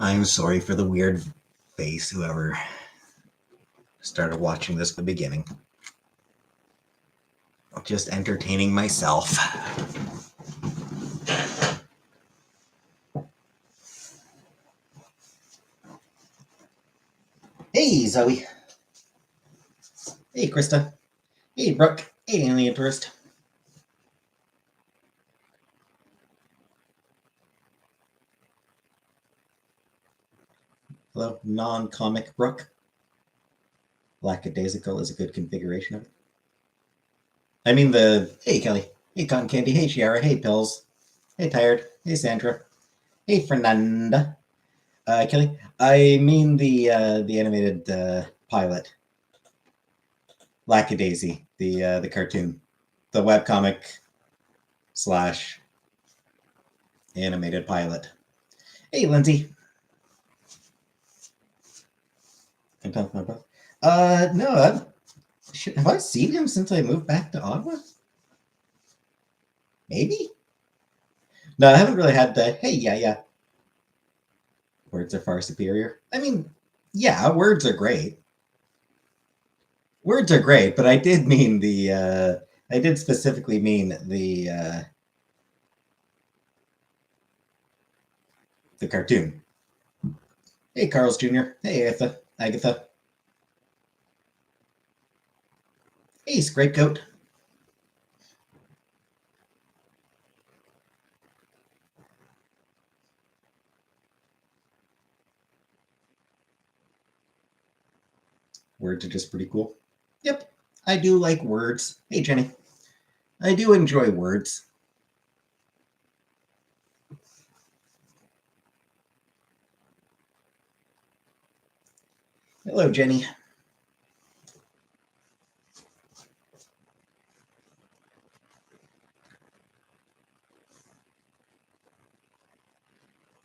I'm sorry for the weird face, whoever started watching this at the beginning. Just entertaining myself. Hey, Zoe. Hey, Krista. Hey, Brooke. Hey, Alien Tourist. Hello, non-comic Brooke. Lackadaisical is a good configuration of it. I mean hey, Kelly. Hey, Cotton Candy. Hey, Shiara. Hey, Pills. Hey, Tired. Hey, Sandra. Hey, Fernanda. Kelly. I mean the animated pilot. Lackadaisy, the cartoon, the webcomic / animated pilot. Hey, Lindsay. No, have I seen him since I moved back to Ottawa? Maybe? No, I haven't really had the, hey, yeah. Words are far superior. I mean, yeah, words are great. Words are great, but I did mean I did specifically mean the cartoon. Hey, Carl's Jr. Hey, Agatha. Hey, Scrapegoat. Words are just pretty cool. Yep, I do like words. Hey, Jenny. I do enjoy words. Hello, Jenny.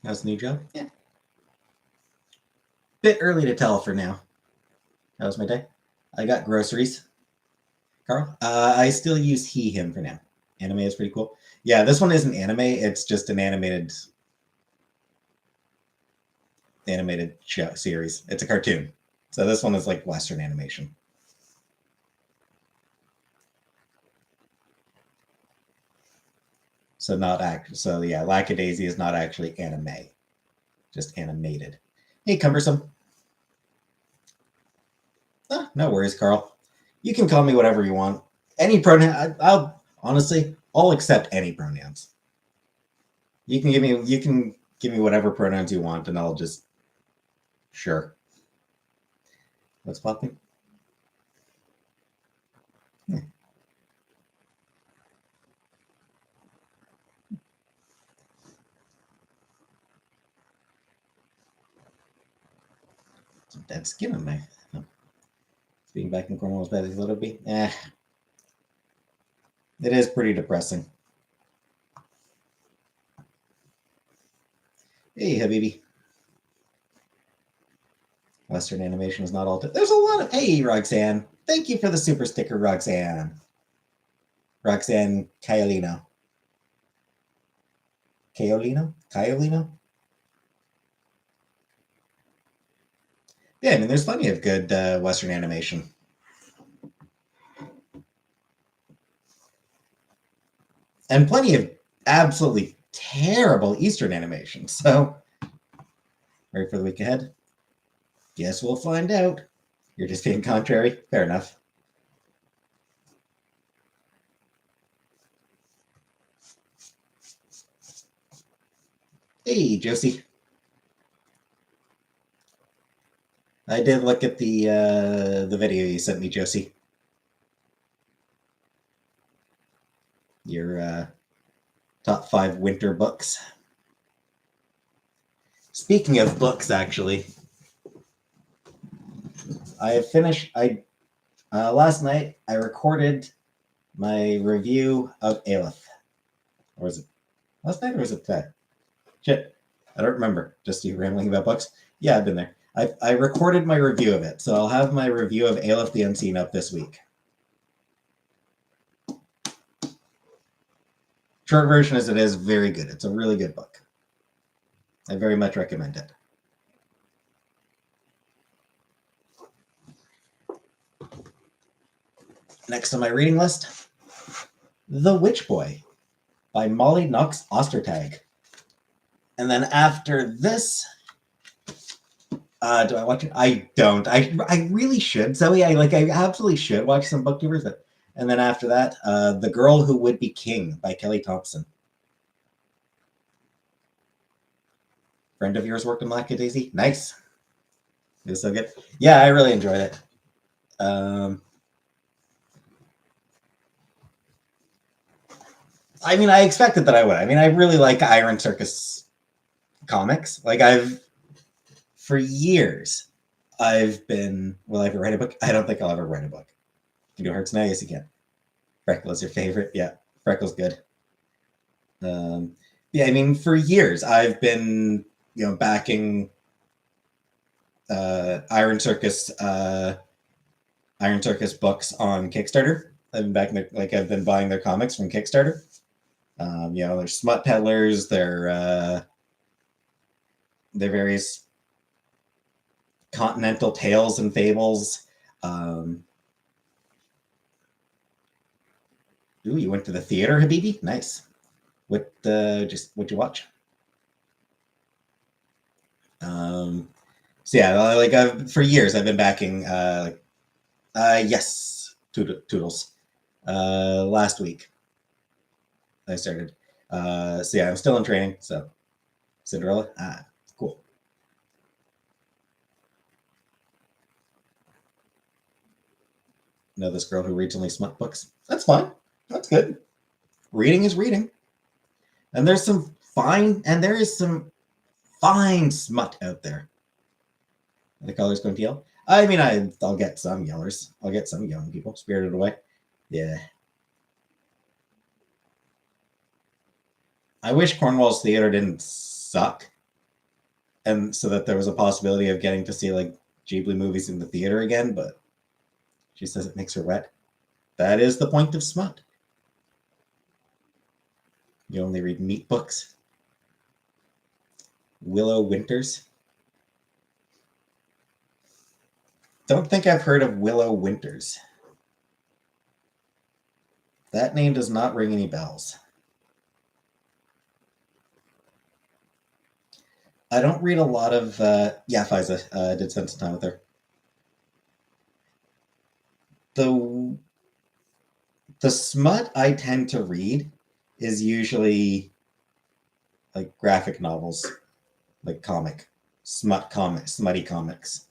How's the new job? Yeah. Bit early to tell for now. How was my day? I got groceries. Carl? I still use him for now. Anime is pretty cool. Yeah, this one isn't anime. It's just an animated show series. It's a cartoon. So this one is like Western animation. So yeah, Lackadaisy is not actually anime, just animated. Hey, Cumbersome. Oh, no worries, Carl. You can call me whatever you want. Any pronoun. I'll accept any pronouns. You can give me whatever pronouns you want, and I'll just sure. What's popping? Yeah. Some dead skin on my. Being back in Cornwall as bad as I thought it'd be. It is pretty depressing. Hey, Habibi. Western animation is not all. There's a lot of. Hey, Roxanne. Thank you for the super sticker, Roxanne. Roxanne Caiolino. Caiolino? Yeah, I mean, there's plenty of good Western animation. And plenty of absolutely terrible Eastern animation. So, ready for the week ahead? Guess we'll find out. You're just being contrary? Fair enough. Hey, Josie. I did look at the video you sent me, Josie. Your top 5 winter books. Speaking of books, actually, I have finished. Last night I recorded my review of Aleph. Or was it last night or was it today? Shit, I don't remember. Just you rambling about books. Yeah, I've been there. I recorded my review of it, so I'll have my review of Aleph the Unseen up this week. Short version as it is, very good. It's a really good book. I very much recommend it. Next on my reading list, The Witch Boy by Molly Knox Ostertag. And then after this, do I watch it? I don't. I really should, Zoe. I absolutely should watch some booktubers. And then after that, The Girl Who Would Be King by Kelly Thompson. Friend of yours worked in Lackadaisy? Nice. It was so good. Yeah, I really enjoyed it. I mean, I expected that I would. I mean, I really like Iron Circus comics. Like, for years, I've been, will I ever write a book? I don't think I'll ever write a book. Can you do Hearts now? Yes, you can. Freckle is your favorite? Yeah, Freckle's good. Yeah, I mean, for years, I've been, backing Iron Circus books on Kickstarter. I've been backing I've been buying their comics from Kickstarter. They're smut peddlers. They're various continental tales and fables. Ooh, you went to the theater, Habibi? Nice. What'd you watch? So yeah, for years I've been backing. Yes, Toodles. Last week I started. So yeah, I'm still in training. So Cinderella, cool. Know this girl who reads only smut books. That's fine. That's good. Reading is reading. And there is some fine smut out there. The color's going to yell. I mean, I'll get some yellers. I'll get some young people spirited away. Yeah. I wish Cornwall's theater didn't suck, and so that there was a possibility of getting to see Ghibli movies in the theater again. But she says it makes her wet. That is the point of smut. You only read meat books. Willow Winters. Don't think I've heard of Willow Winters. That name does not ring any bells. I don't read a lot of... Faiza did spend some time with her. The smut I tend to read is usually graphic novels, smutty comics.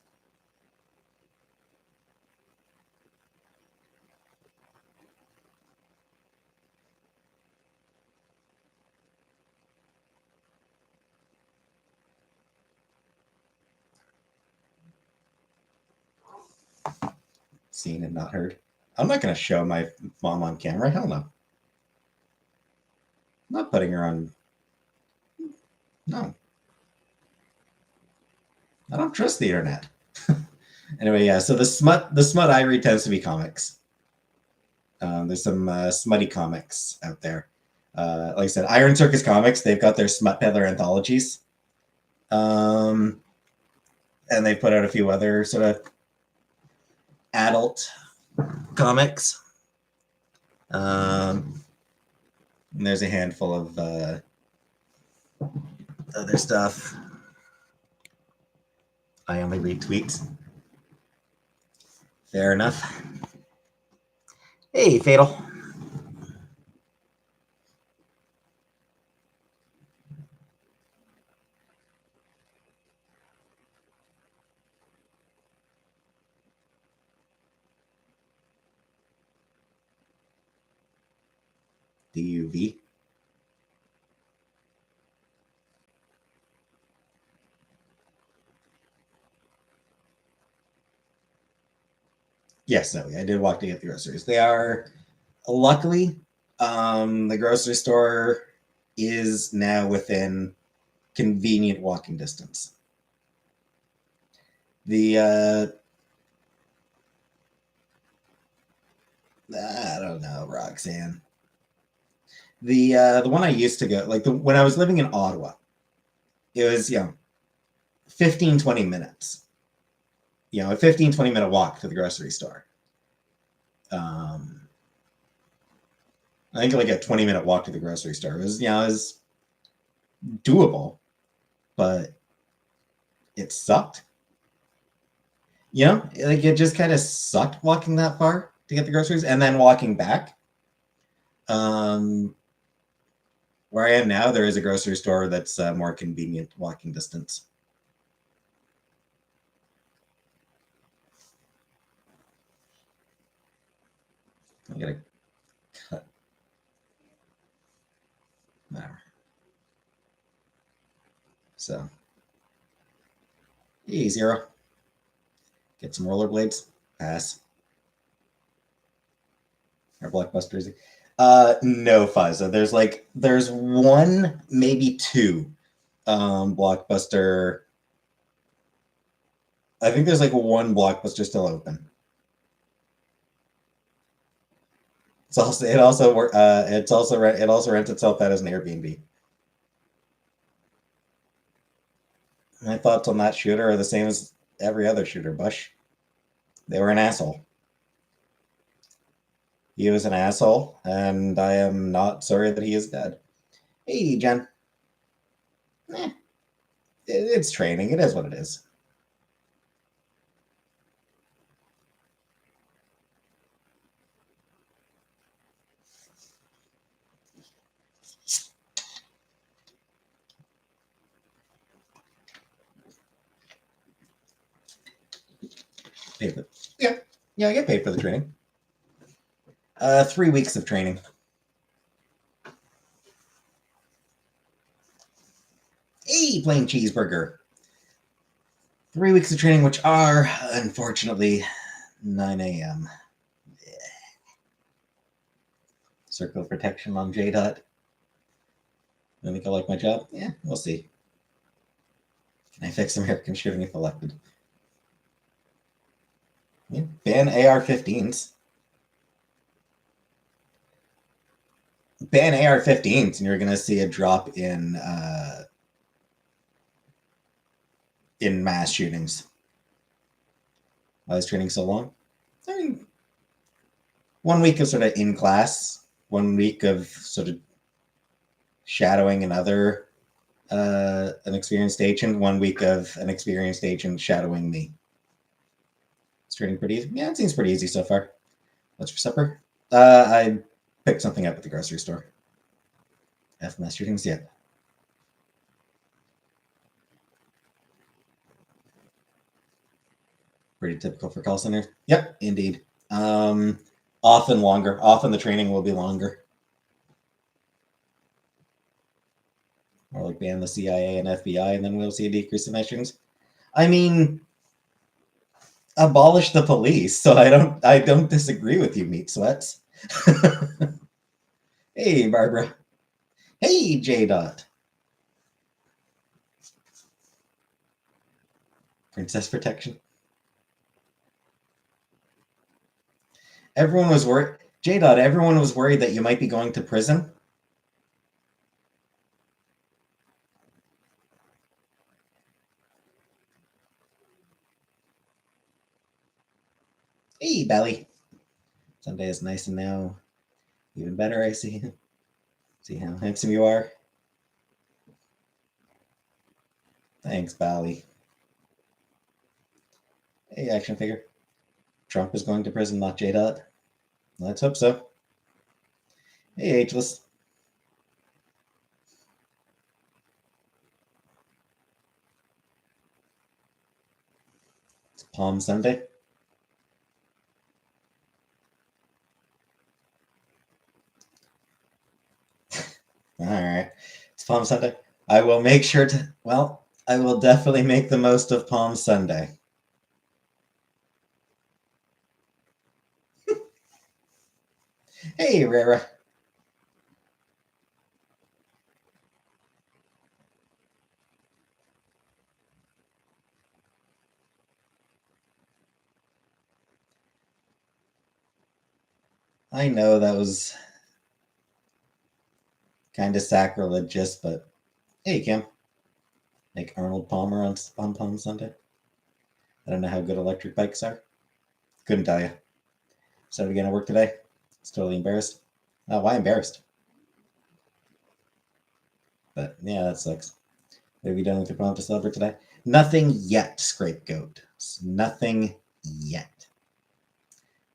Seen and not heard. I'm not going to show my mom on camera. Hell no. I'm not putting her on. No. I don't trust the internet. Anyway, yeah. So the smut I read tends to be comics. There's some smutty comics out there. Like I said, Iron Circus Comics. They've got their smut peddler anthologies. And they put out a few other sort of adult comics. And there's a handful of other stuff. I only read tweets. Fair enough. Hey, Fatal. DUV. Yes, no, I did walk to get the groceries. They are, luckily, the grocery store is now within convenient walking distance. I don't know, Roxanne. The one I used to go, when I was living in Ottawa, it was 15, 20 minutes. A 15, 20 minute walk to the grocery store. I think like a 20-minute walk to the grocery store. It was, it was doable, but it sucked. Like it just kind of sucked walking that far to get the groceries and then walking back. Where I am now, there is a grocery store that's more convenient walking distance. I gotta cut. Whatever. So, hey, Zero. Get some rollerblades. Pass. Or Blockbusters. No fuzz. There's one, maybe two Blockbuster. I think there's like one Blockbuster still open. It also rents itself out as an Airbnb. My thoughts on that shooter are the same as every other shooter, Bush. They were an asshole. He was an asshole, and I am not sorry that he is dead. Hey, Jen. It's training. It is what it is. Paid yeah, I get paid for the training. 3 weeks of training. Hey, plain cheeseburger. 3 weeks of training, which are, unfortunately, 9 a.m. Yeah. Circle of protection on J. I think I like my job. Yeah, we'll see. Can I fix American shooting if elected? Yeah, ban AR-15s. Ban AR-15s, and you're going to see a drop in mass shootings. Why is training so long? I mean, 1 week of sort of in class, 1 week of sort of shadowing another an experienced agent, 1 week of an experienced agent shadowing me. It's training pretty easy. Yeah, it seems pretty easy so far. What's for supper? I picked something up at the grocery store. FMS shootings, yeah. Pretty typical for call centers. Yep, indeed. Often longer. Often the training will be longer. Or like ban the CIA and FBI, and then we'll see a decrease in mass shootings. I mean, abolish the police. So I don't disagree with you, meat sweats. Hey, Barbara. Hey, J. Princess protection. Everyone was worried. J. Everyone was worried that you might be going to prison. Hey, Belly. Sunday is nice and now even better, I see. See how handsome you are. Thanks, Bally. Hey, action figure. Trump is going to prison, not J. Let's hope so. Hey, Ageless. It's Palm Sunday. All right. It's Palm Sunday. I will make sure to, I will definitely make the most of Palm Sunday. Hey, Rara. I know that was kind of sacrilegious, but hey, Kim. Like Arnold Palmer on Palm Sunday. I don't know how good electric bikes are. Couldn't tell you. Started again at work today. It's totally embarrassed. Why embarrassed? But yeah, that sucks. What have you done with your plan to celebrate today? Nothing yet, Scapegoat. Nothing yet.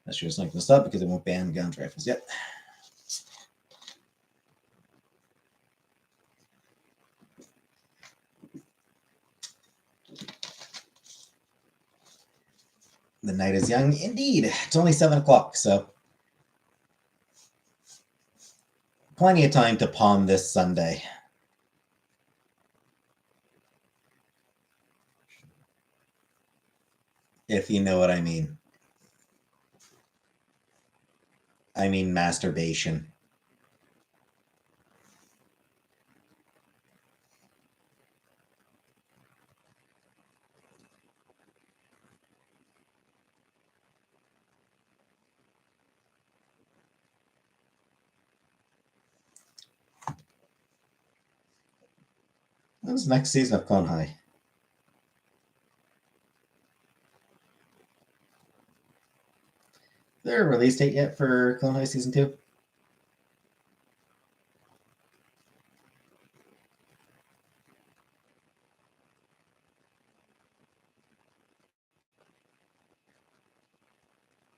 I should just link this up because it won't ban guns rifles yet. The night is young indeed. It's only 7 o'clock, so plenty of time to pawn this Sunday. If you know what I mean. I mean masturbation. When's the next season of Clone High? Is there a release date yet for Clone High Season 2?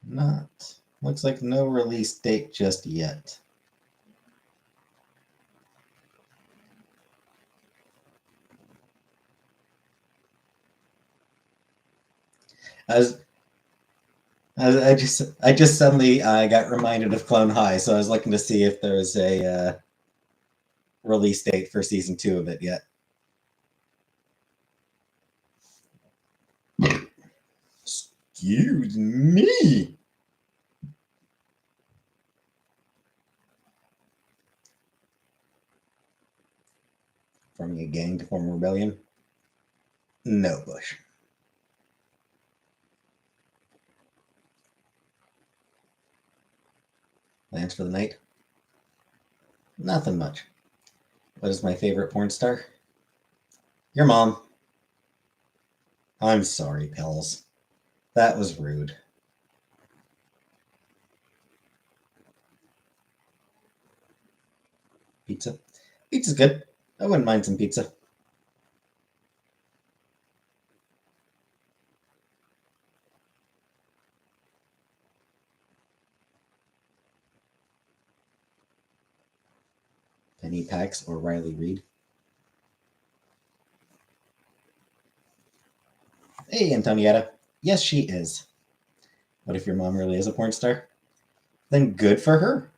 Not. Looks like no release date just yet. I just suddenly got reminded of Clone High, so I was looking to see if there was a release date for season 2 of it yet. Excuse me. Forming a gang to form a rebellion? No, Bush. Plans for the night? Nothing much. What is my favorite porn star? Your mom. I'm sorry, Pills. That was rude. Pizza? Pizza's good. I wouldn't mind some pizza. Penny Pax or Riley Reid? Hey, Antonietta. Yes, she is. What if your mom really is a porn star? Then good for her.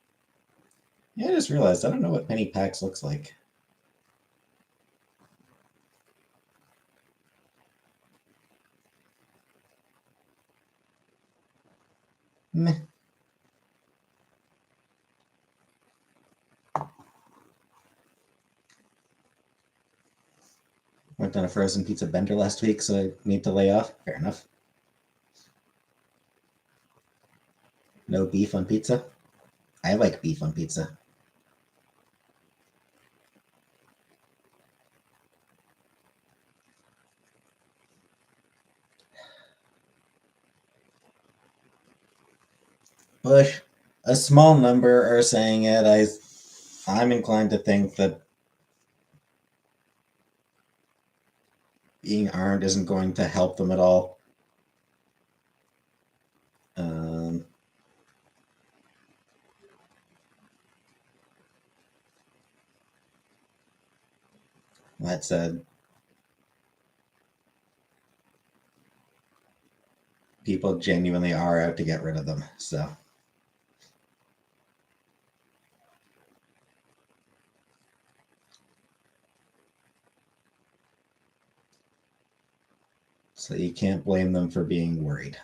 Yeah, I just realized I don't know what Penny Pax looks like. Meh. Went on a frozen pizza bender last week, so I need to lay off. Fair enough. No beef on pizza? I like beef on pizza. Bush, a small number are saying it. I'm inclined to think that being armed isn't going to help them at all. That said, people genuinely are out to get rid of them. So you can't blame them for being worried.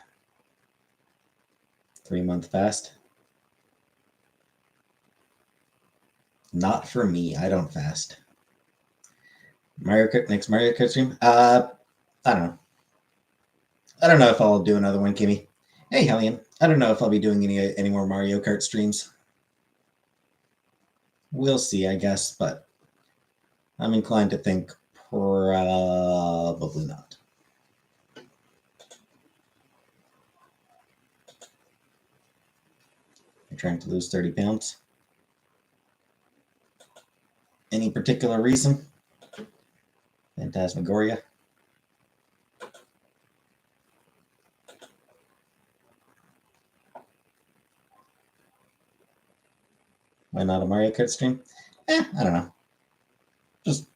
3-month fast? Not for me. I don't fast. Next Mario Kart stream? I don't know. I don't know if I'll do another one, Kimmy. Hey, Hellion. I don't know if I'll be doing any more Mario Kart streams. We'll see, I guess, but I'm inclined to think probably not. You're trying to lose 30 pounds? any particular reason. Phantasmagoria. Why not a Mario Kart stream? I don't know. Just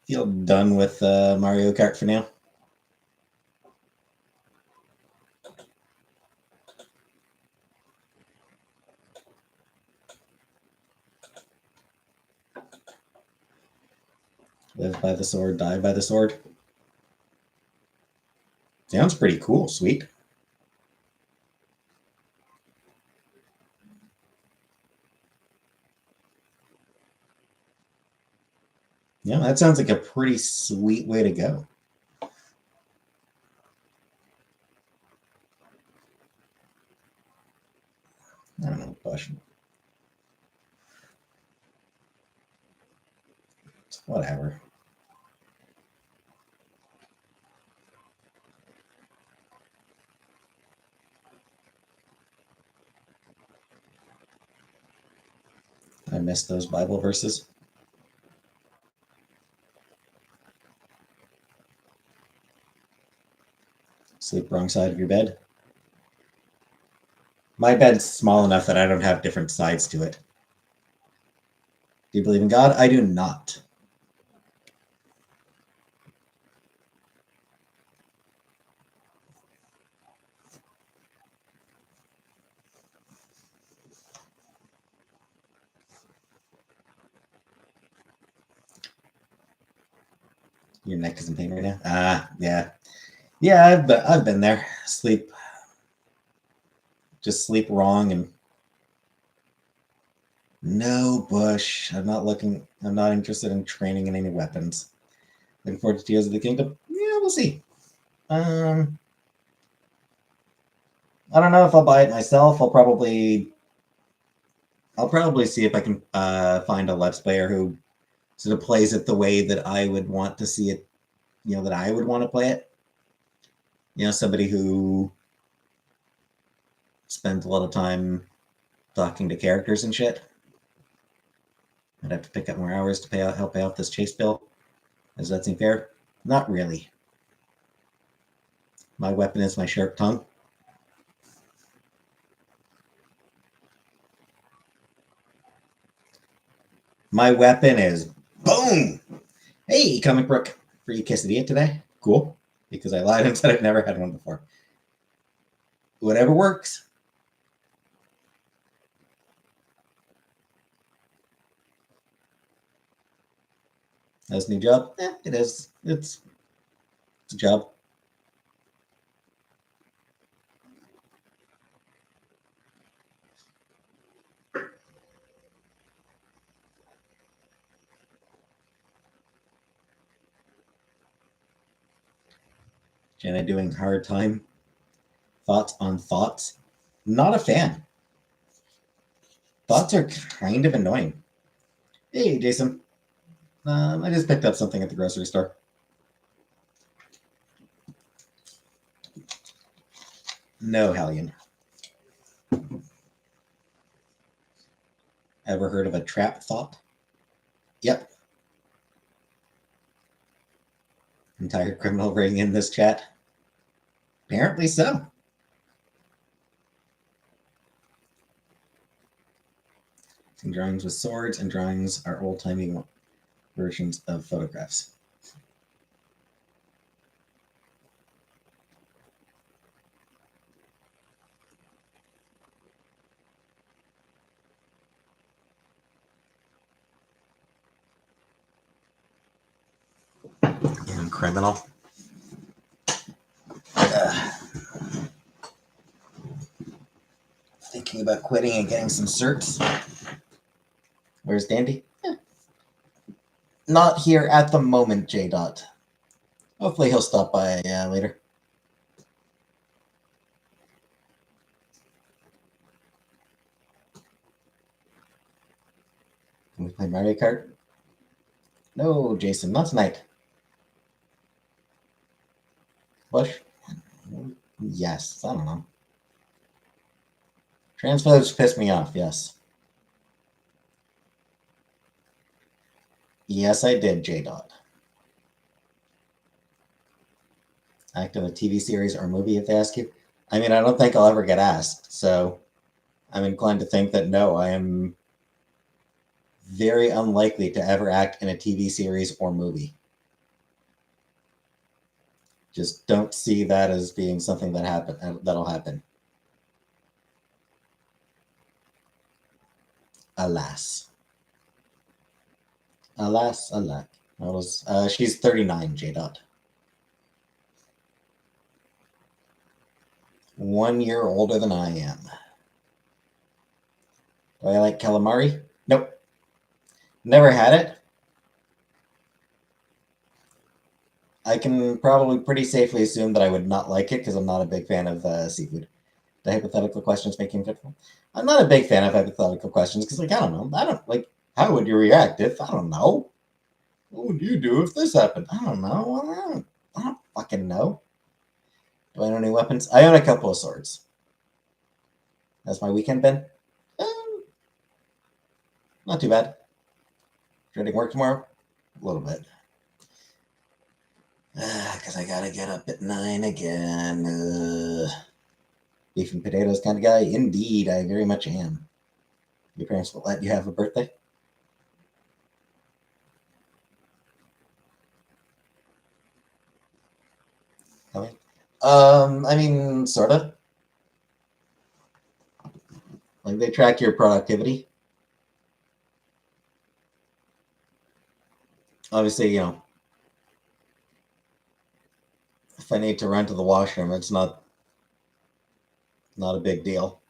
feel done with Mario Kart for now. Live by the sword, die by the sword. Sounds pretty cool. Sweet. Yeah, that sounds like a pretty sweet way to go. I don't know, Bush. Whatever. I missed those Bible verses. Sleep wrong side of your bed. My bed's small enough that I don't have different sides to it. Do you believe in God? I do not. Your neck is in pain right now? Yeah. Yeah, I've been there. Just sleep wrong and no, Bush. I'm not interested in training in any weapons. Looking forward to Tears of the Kingdom? Yeah, we'll see. I don't know if I'll buy it myself. I'll probably see if I can find a Let's Player who sort of plays it the way that I would want to see it, that I would want to play it. Somebody who spends a lot of time talking to characters and shit. I'd have to pick up more hours to help pay off this chase bill. Does that seem fair? Not really. My weapon is my sharp tongue. My weapon is boom. Hey, Comic Brook, free quesadilla today. Cool. Because I lied and said I've never had one before. Whatever works. That's a new job? It is. It's a job. Jenna doing hard time. Thoughts on thoughts? Not a fan. Thoughts are kind of annoying. Hey, Jason. I just picked up something at the grocery store. No, Hellion. Ever heard of a trap thought? Yep. Entire criminal ring in this chat? Apparently so. Some drawings with swords and drawings are old-timey versions of photographs. And criminal. Thinking about quitting and getting some certs. Where's Dandy? Not here at the moment, J. Dot. Hopefully he'll stop by later. Can we play Mario Kart? No, Jason, not tonight. Bush? Yes, I don't know. Transphobes piss me off, yes. Yes, I did, J. Dot. Act in a TV series or movie if they ask you. I mean, I don't think I'll ever get asked, so I'm inclined to think that no, I am very unlikely to ever act in a TV series or movie. Just don't see that as being something that'll happen. Alas. Alas, alack. She's 39, J. Dot. 1 year older than I am. Do I like calamari? Nope. Never had it. I can probably pretty safely assume that I would not like it because I'm not a big fan of seafood. The hypothetical questions make him difficult. I'm not a big fan of hypothetical questions because, like, I don't know. I don't like. How would you react if I don't know? What would you do if this happened? I don't know. I don't fucking know. Do I own any weapons? I own a couple of swords. That's my weekend been. Not too bad. Dreading work tomorrow? A little bit. Because I gotta get up at 9 again. Beef and potatoes kind of guy? Indeed, I very much am. Your parents will let you have a birthday? I mean, sorta. Like, they track your productivity. Obviously, if I need to run to the washroom, it's not a big deal.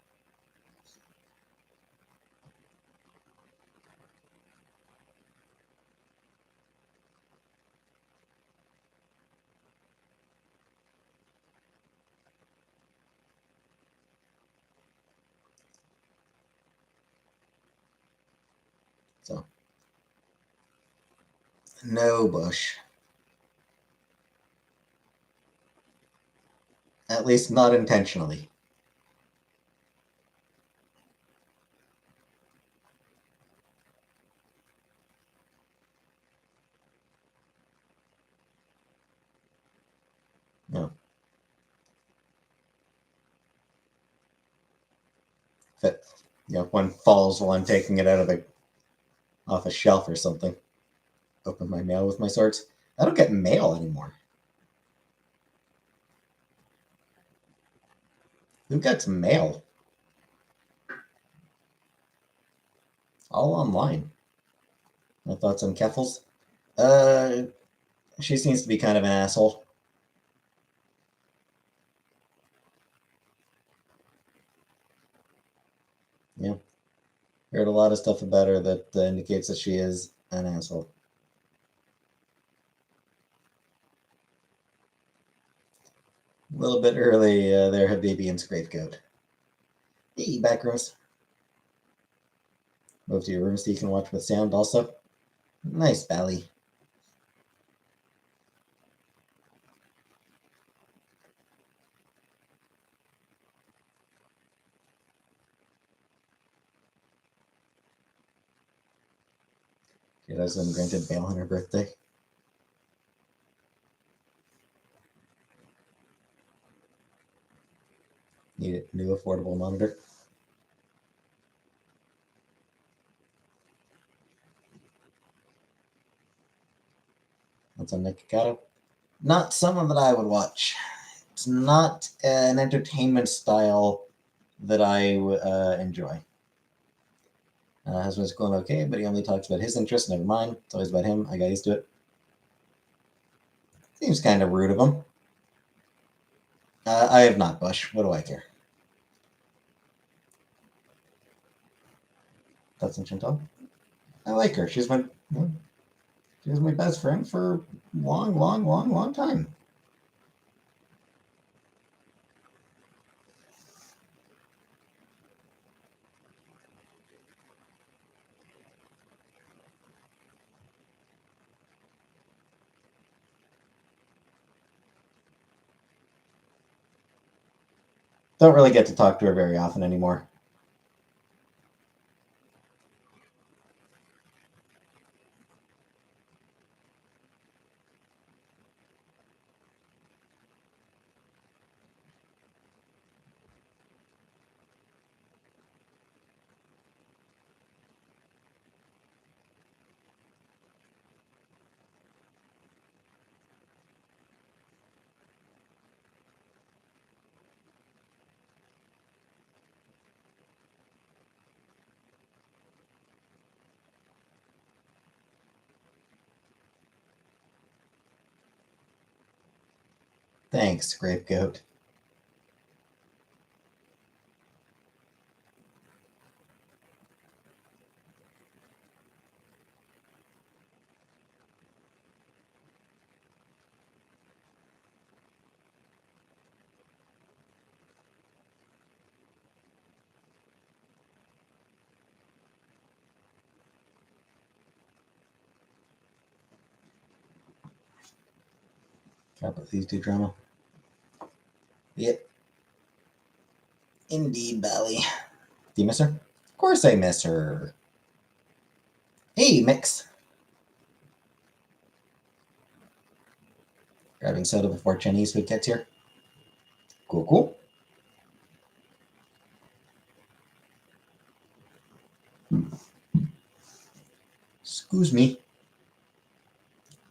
So, no bush. At least not intentionally. No. If one falls while I'm taking it off a shelf or something. Open my mail with my swords. I don't get mail anymore. Who gets mail? All online. My thoughts on Keffels? Uh, she seems to be kind of an asshole. Yeah. Heard a lot of stuff about her that indicates that she is an asshole. A little bit early there, Habibi and Scapegoat. Hey, backrooms. Move to your room so you can watch with sound also. Nice valley. Kid has been granted bail on her birthday. Need a new affordable monitor. That's on Nikocado. Not someone that I would watch. It's not an entertainment style that I enjoy. Husband's going okay, but he only talks about his interests. Never mind. It's always about him. I got used to it. Seems kind of rude of him. I have not, Bush. What do I care? That's in Chantal. I like her. She's my best friend for long, long, long, long time. Don't really get to talk to her very often anymore. Thanks, Scapegoat. How about these two drama? Yep. Indeed, Bally. Do you miss her? Of course I miss her. Hey, Mix. Grabbing soda before Chinese food gets here. Cool, cool. Excuse me.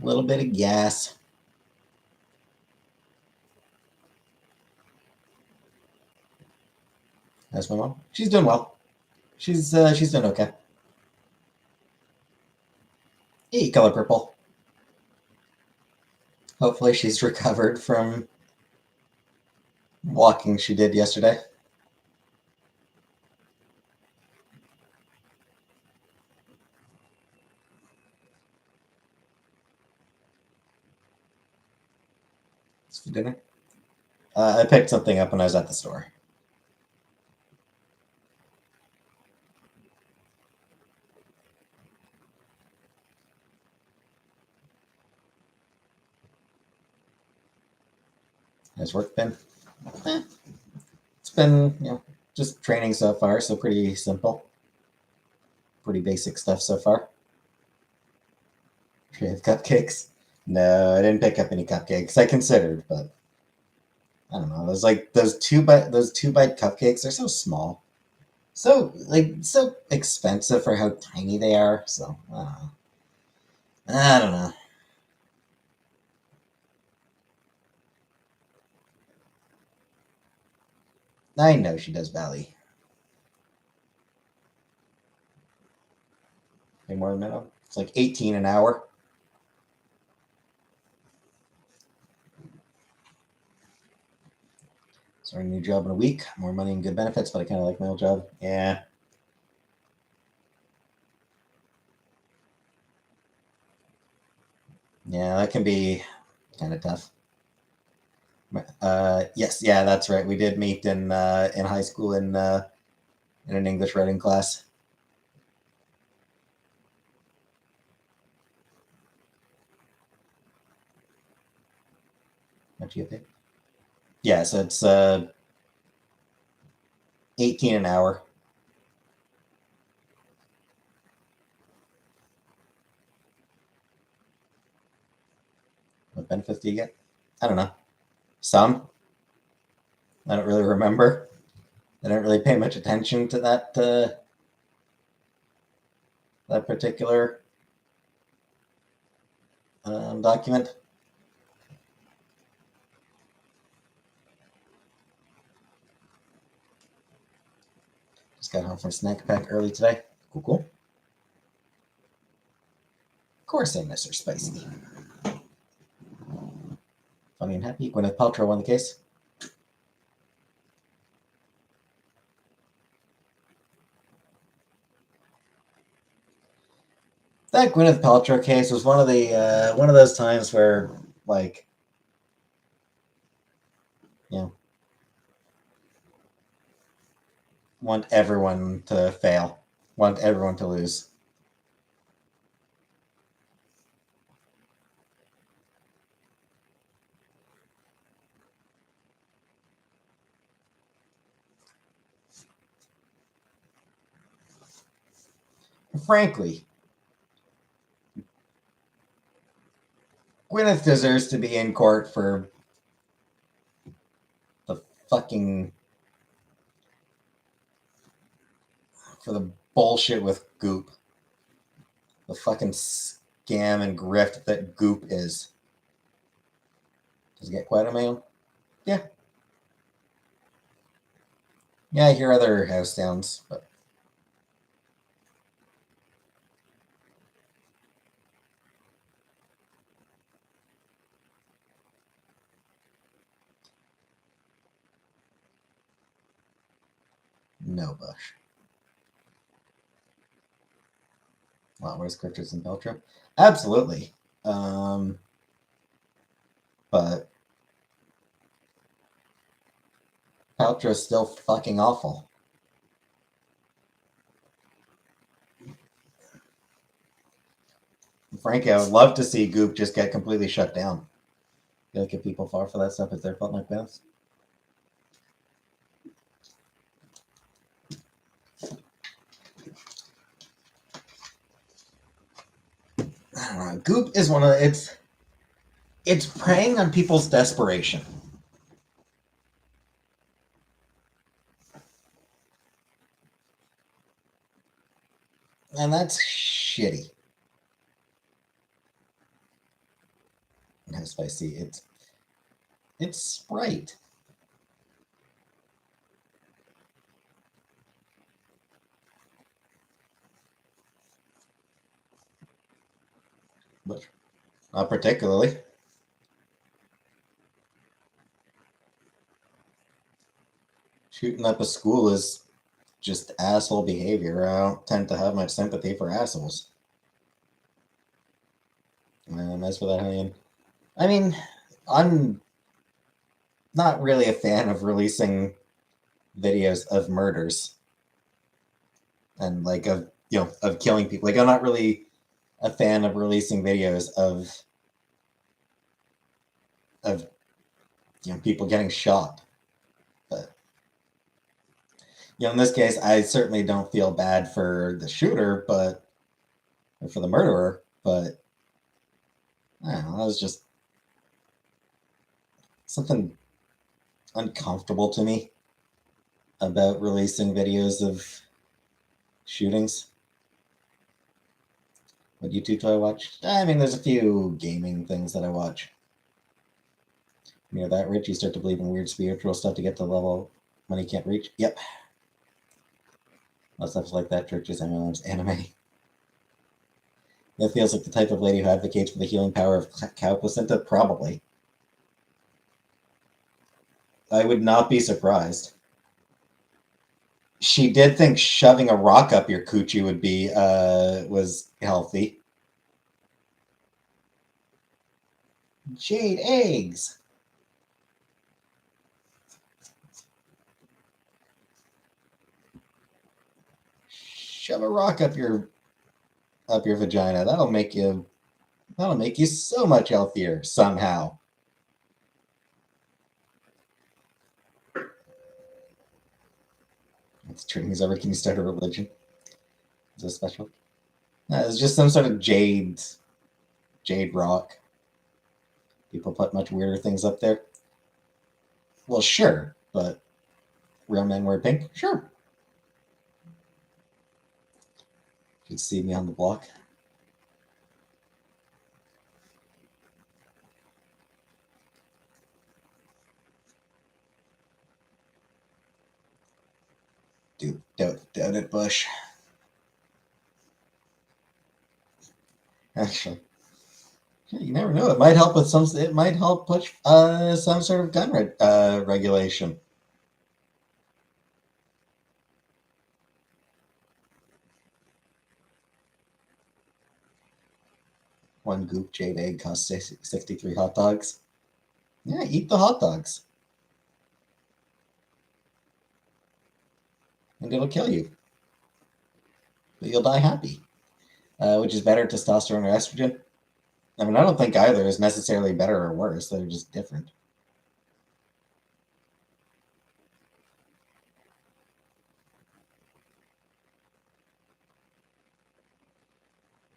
A little bit of gas. That's my mom. She's doing well. She's doing okay. Hey, color purple. Hopefully she's recovered from walking she did yesterday. It's for dinner. I picked something up when I was at the store. Has work been? It's been, just training so far, so pretty simple. Pretty basic stuff so far. Tray of cupcakes. No, I didn't pick up any cupcakes. I considered, but I don't know. Those like those 2 bite cupcakes. They're so small, so expensive for how tiny they are. So I don't know. I know she does Valley. Pay more than minimum. It's like 18 an hour. Starting a new job in a week. More money and good benefits, but I kind of like my old job. Yeah. Yeah, that can be kind of tough. Yes, yeah, that's right. We did meet in high school in an English writing class. What do you think? Yeah, so it's 18 an hour. What benefits do you get? I don't know. Some. I don't really remember. I don't really pay much attention to that particular document. Just got home from snack pack early today. Cool, cool. Of course I miss her spicy. Funny and happy. Gwyneth Paltrow won the case. That Gwyneth Paltrow case was one of those times where, like, want everyone to fail, want everyone to lose. Frankly, Gwyneth deserves to be in court for the fucking for the bullshit with Goop. The fucking scam and grift that Goop is. Does it get quiet on my own? Yeah. Yeah, I hear other house sounds, but No, Bush. A lot worse characters than Beltro. Absolutely. But Paltrow's still fucking awful. Frankly, I would love to see Goop just get completely shut down. I feel like if people fall for that stuff, it's their fault, like that. I don't know. Goop is one of it's preying on people's desperation. And that's shitty. How spicy. It's Sprite. But not particularly. Shooting up a school is just asshole behavior. I don't tend to have much sympathy for assholes. And as for that, I mean, I'm not really a fan of releasing videos of murders and like of killing people. Like I'm not really a fan of releasing videos of people getting shot. But in this case, I certainly don't feel bad for the shooter, or for the murderer. But I don't know, that was just something uncomfortable to me about releasing videos of shootings. What YouTube do I watch? I mean, there's a few gaming things that I watch. When you're that rich, you start to believe in weird spiritual stuff to get to the level money can't reach. Yep. Lots of stuff like that. Churches, MLMs, anime. That feels like the type of lady who advocates for the healing power of cow placenta? Probably. I would not be surprised. She did think shoving a rock up your coochie would be was healthy. Jade eggs. Shove a rock up your vagina. That'll make you so much healthier somehow. It's true. He's ever can you start a religion? Is this special? No, it's just some sort of jade rock. People put much weirder things up there. Well, sure, but real men wear pink? Sure. You'd see me on the block. Dude, doubt it, Bush. Actually, you never know. It might help with some. It might help push some sort of gun regulation. One goop jade egg costs 63 hot dogs. Yeah, eat the hot dogs. And it'll kill you. But you'll die happy. Which is better, testosterone or estrogen? I mean, I don't think either is necessarily better or worse. They're just different.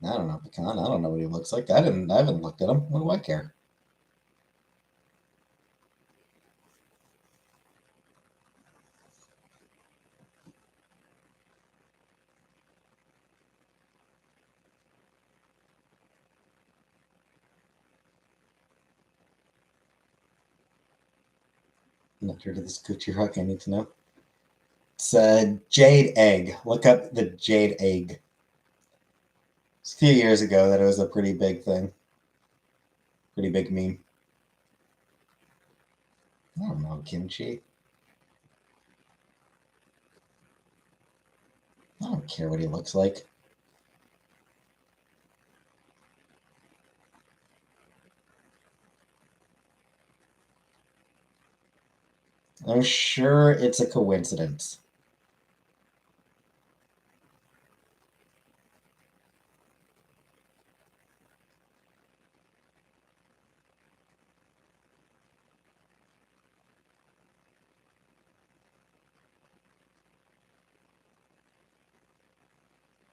I don't know, Pecan. I don't know what he looks like. I haven't looked at him. What do I care? I'm not sure of this coochie rock. I need to know. It's a jade egg. Look up the jade egg. It's a few years ago that it was a pretty big thing. Pretty big meme. I don't know, kimchi. don't care what he looks like. I'm sure it's a coincidence.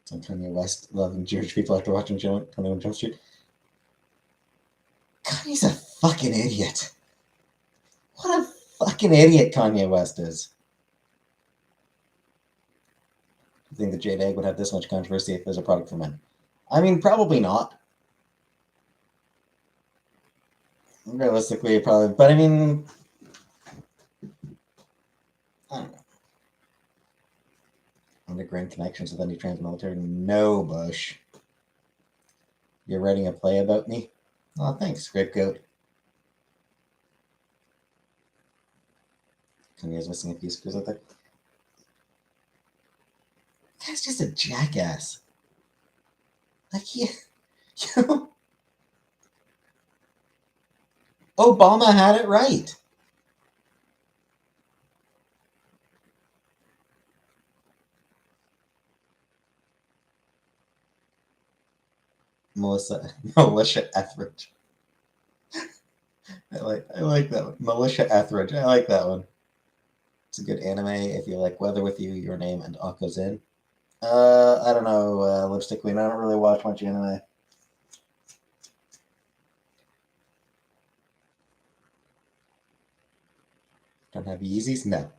So Kanye West loving Jewish people after watching 21 Jump Street. Kanye's a fucking idiot. What a fucking idiot Kanye West is. I think the Jade Egg would have this much controversy if there's a product for men. I mean, probably not. Realistically, probably. But I mean, I don't know. Underground connections with any trans military? No, Bush. You're writing a play about me? Oh, thanks, Scapegoat. Kanye's missing a few screws out there. That's just a jackass. Like, he, you know, Obama had it right. Militia Etheridge. I like that one. Militia Etheridge. I like that one. It's a good anime if you like Weather With You, Your Name, and Akkozin. I don't know, Lipstick Queen. I don't really watch much anime. Don't have Yeezys? No.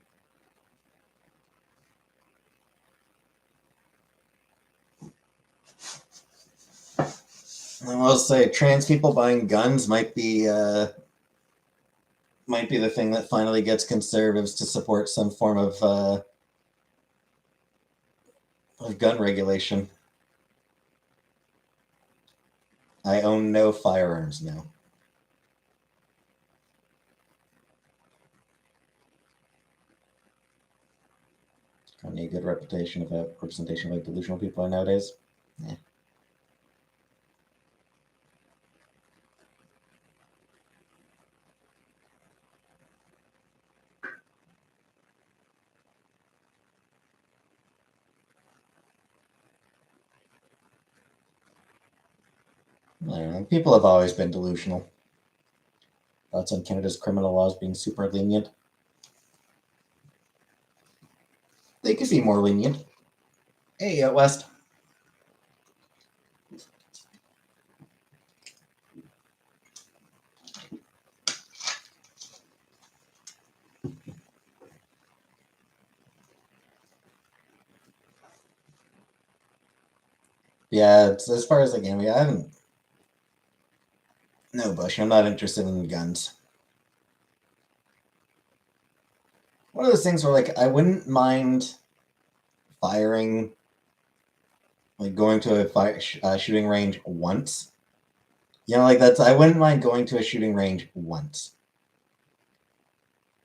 I will say trans people buying guns might be the thing that finally gets conservatives to support some form of gun regulation. I own no firearms now. Got any good representation of like delusional people nowadays? Yeah. I don't know. People have always been delusional. Thoughts on Canada's criminal laws being super lenient? They could be more lenient. Hey, West. Yeah, it's, as far as the game, I haven't. No, Bush. I'm not interested in guns. One of those things where, like, I wouldn't mind firing, like, going to a shooting range once. You know, like that's. I wouldn't mind going to a shooting range once.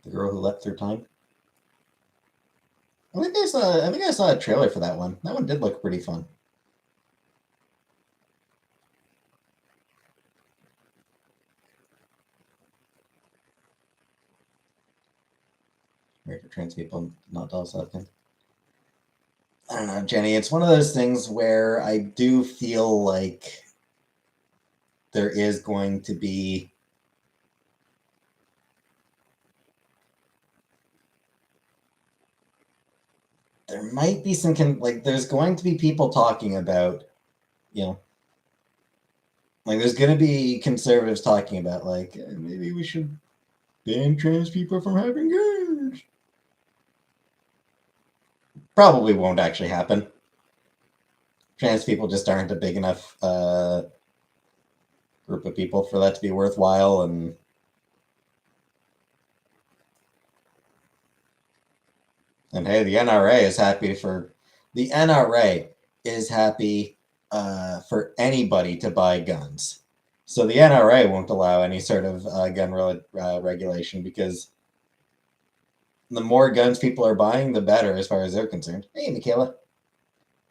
The girl who leapt through time. I think I saw a trailer for that one. That one did look pretty fun. Right for trans people, not dolls something. I don't know, Jenny. It's one of those things where I do feel like there is going to be there might be some like there's going to be people talking about, you know, like there's going to be conservatives talking about like maybe we should ban trans people from having guns. Probably won't actually happen. Trans people just aren't a big enough group of people for that to be worthwhile, and hey, the NRA is happy for for anybody to buy guns. So the NRA won't allow any sort of gun regulation because the more guns people are buying, the better as far as they're concerned. Hey, Michaela.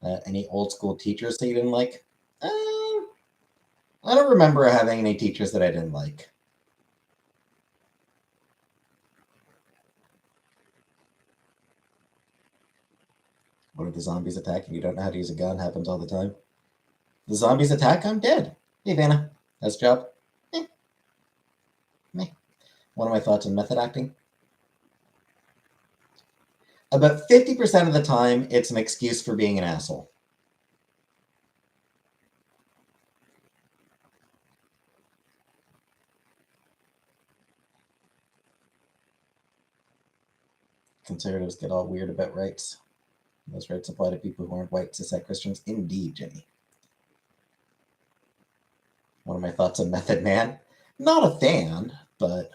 Any old school teachers that you didn't like? I don't remember having any teachers that I didn't like. What if the zombies attack and you don't know how to use a gun? Happens all the time. The zombies attack, I'm dead. Hey, Vanna. Nice job. Eh, meh. One of my thoughts on method acting. About 50% of the time, it's an excuse for being an asshole. Conservatives get all weird about rights. Those rights apply to people who aren't white, cishet Christians. Indeed, Jenny. One of my thoughts on Method Man. Not a fan, but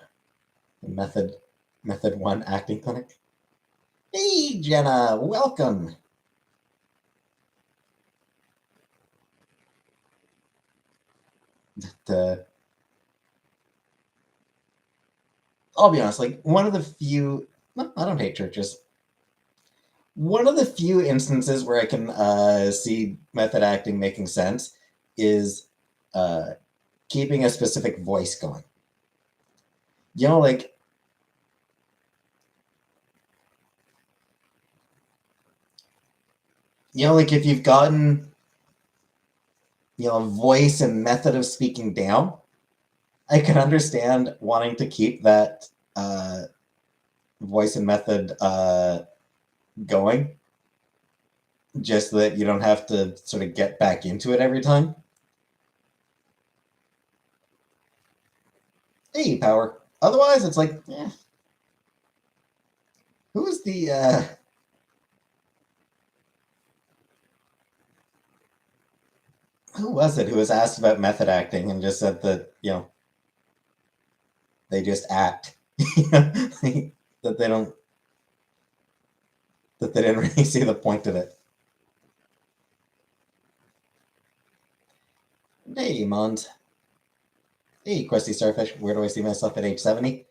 Method 1 acting clinic. Hey, Jenna, welcome. I'll be honest, like one of the few, no, I don't hate churches. One of the few instances where I can see method acting making sense is keeping a specific voice going. You know, like if you've gotten voice and method of speaking down, I can understand wanting to keep that voice and method going, just so that you don't have to sort of get back into it every time. Hey, power. Otherwise, it's like, who's the who was it who was asked about method acting and just said that they just act, that they don't, that they didn't really see the point of it. Hey, Mons. Hey, Questy Starfish. Where do I see myself at age 70?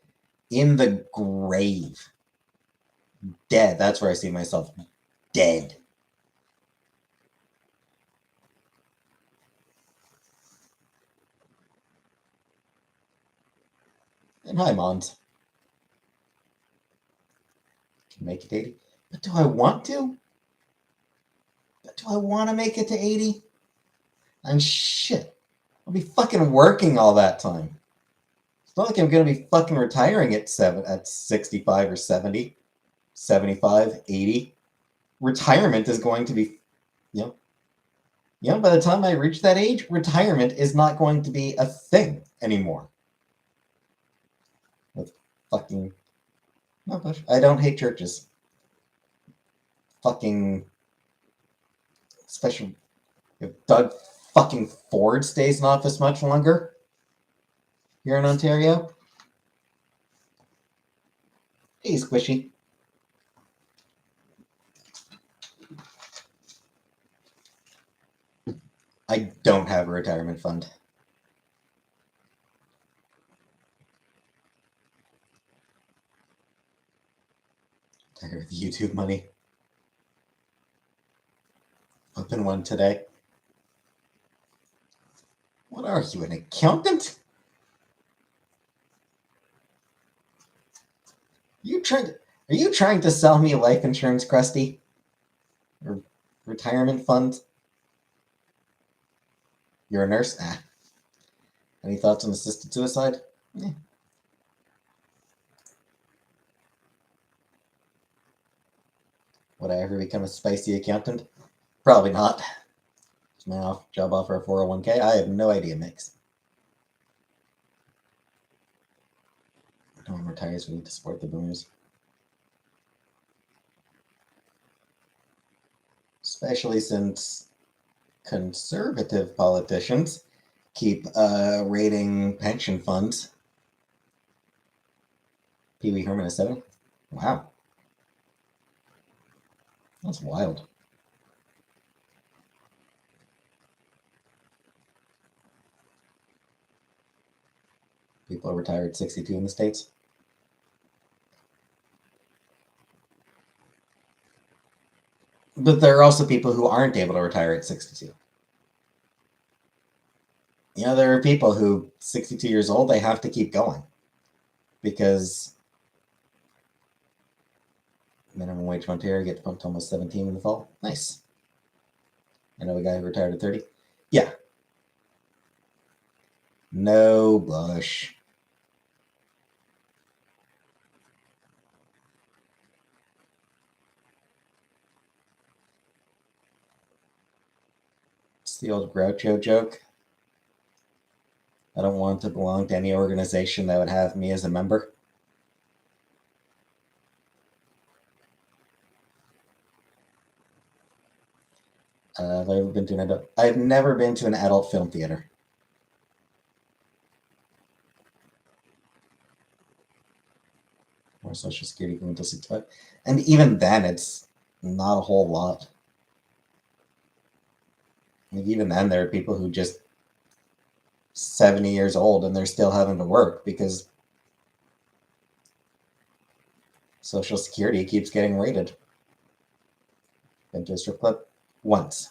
In the grave. Dead. That's where I see myself. Dead. And hi, Mons. Can make it 80. But do I want to? But do I want to make it to 80? And shit. I'll be fucking working all that time. It's not like I'm going to be fucking retiring at 65 or 70, 75, 80. Retirement is going to be, by the time I reach that age, retirement is not going to be a thing anymore. With fucking, no, I don't hate churches. Fucking, especially if Doug fucking Ford stays in office much longer here in Ontario. Hey, Squishy. I don't have a retirement fund. Tired of YouTube money. Open one today. What are you, an accountant? Are you trying to sell me life insurance, Krusty? Or retirement fund? You're a nurse? Ah. Any thoughts on assisted suicide? Would I ever become a spicy accountant? Probably not. Is my job offer a 401k? I have no idea, Mix. No one retires, we need to support the boomers. Especially since conservative politicians keep raiding pension funds. Pee Wee Herman is 7? Wow. That's wild. People are retired at 62 in the States. But there are also people who aren't able to retire at 62. You know, there are people who, 62 years old, they have to keep going because minimum wage in Ontario gets bumped to almost 17 in the fall. Nice. I know a guy who retired at 30. Yeah. No Bush. It's the old Groucho joke. I don't want to belong to any organization that would have me as a member. Have I ever been to an adult? I've never been to an adult film theater. Or Social Security going until 65. And even then, it's not a whole lot. Like, even then, there are people who just 70 years old and they're still having to work because Social Security keeps getting raided. Been to a strip club once.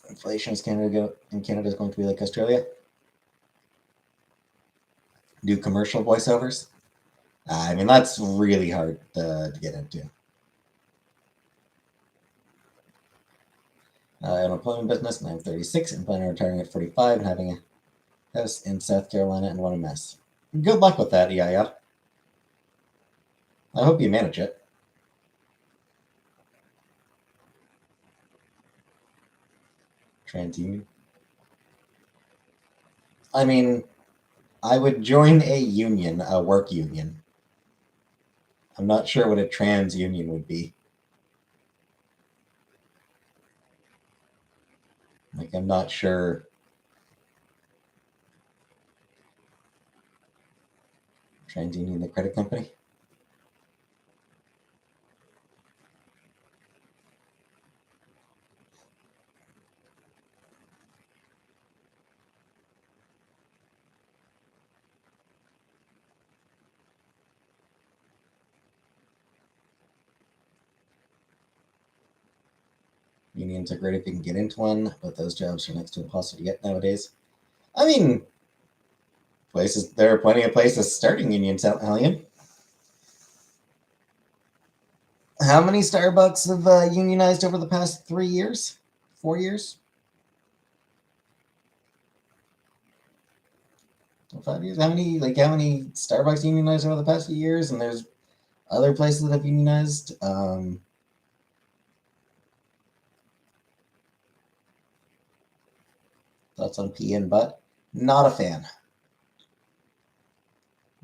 Inflation is Canada's going to be like Australia. Do commercial voiceovers. I mean, that's really hard to get into. I own an employment business and I'm 36 and plan on retiring at 45 and having a house in South Carolina and what a mess. Good luck with that, yeah. I hope you manage it. TransUnion. I mean, I would join a union, a work union. I'm not sure what a trans union would be. Like, I'm not sure. TransUnion, the credit company. Unions are great if you can get into one, but those jobs are next to impossible to get nowadays. I mean, there are plenty of places starting unions, Hellion. How many Starbucks have unionized over the past 3 years? 4 years? 5 years? How many Starbucks unionized over the past few years? And there's other places that have unionized. Thoughts on pee and butt? Not a fan.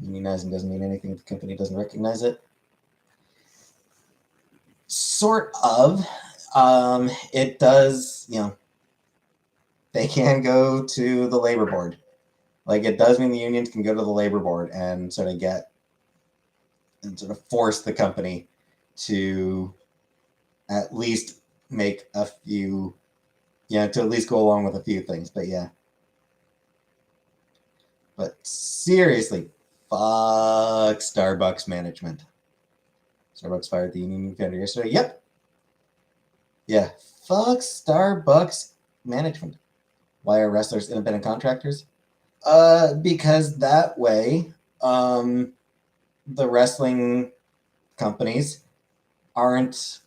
Unionizing doesn't mean anything if the company doesn't recognize it. Sort of. It does, they can go to the labor board. Like, it does mean the unions can go to the labor board and sort of force the company to at least make a few, to at least go along with a few things. But yeah. But seriously, fuck Starbucks management. Starbucks fired the union vendor yesterday. Yep. Yeah. Fuck Starbucks management. Why are wrestlers independent contractors? Because that way, the wrestling companies aren't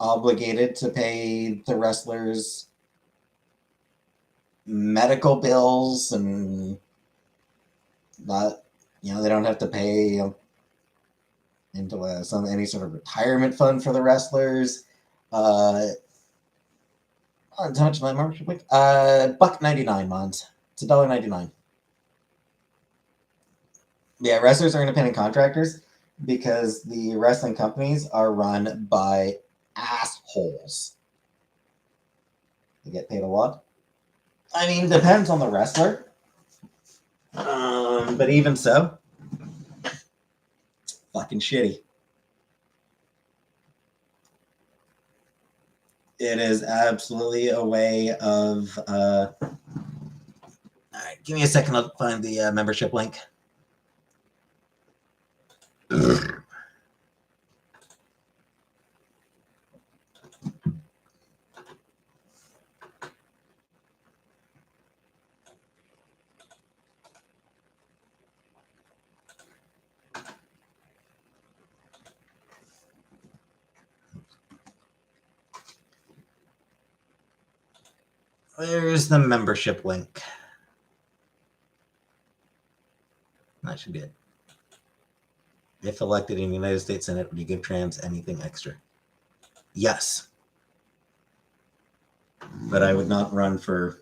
obligated to pay the wrestlers medical bills and not, they don't have to pay into any sort of retirement fund for the wrestlers. How much my membership like? $1.99 months. It's $1.99. Yeah, wrestlers are independent contractors because the wrestling companies are run by assholes. They get paid a lot. I mean, depends on the wrestler. But even so, it's fucking shitty. It is absolutely a way of. All right, give me a second. I'll find the membership link. There's the membership link. That should be it. If elected in the United States Senate, would you give trans anything extra? Yes. But I would not run for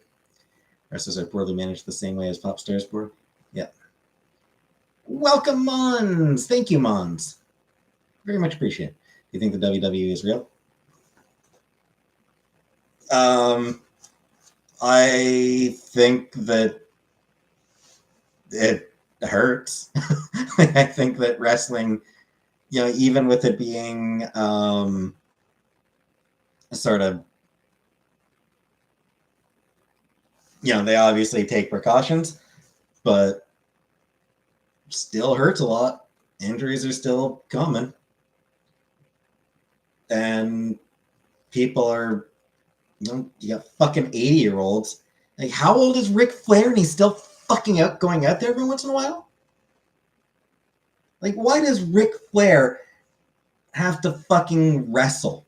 wrestlers are poorly managed the same way as pop stars were. Yeah. Welcome, Mons. Thank you, Mons. Very much appreciate it. Do you think the WWE is real? I think that it hurts. I think that wrestling, even with it being sort of, they obviously take precautions, but still hurts a lot. Injuries are still common. And people are, you got fucking 80-year-olds. Like, how old is Ric Flair and he's still fucking going out there every once in a while? Like, why does Ric Flair have to fucking wrestle?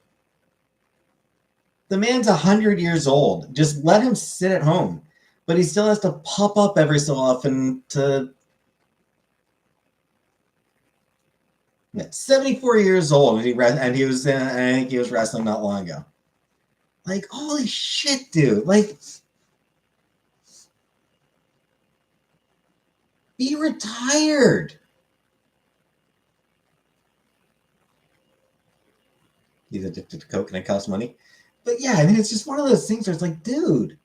The man's 100 years old. Just let him sit at home. But he still has to pop up every so often to... 74 years old, and he was I think he was wrestling not long ago. Like, holy shit, dude. Like, be retired. He's addicted to coke and it costs money. But yeah, I mean, it's just one of those things where it's like, dude,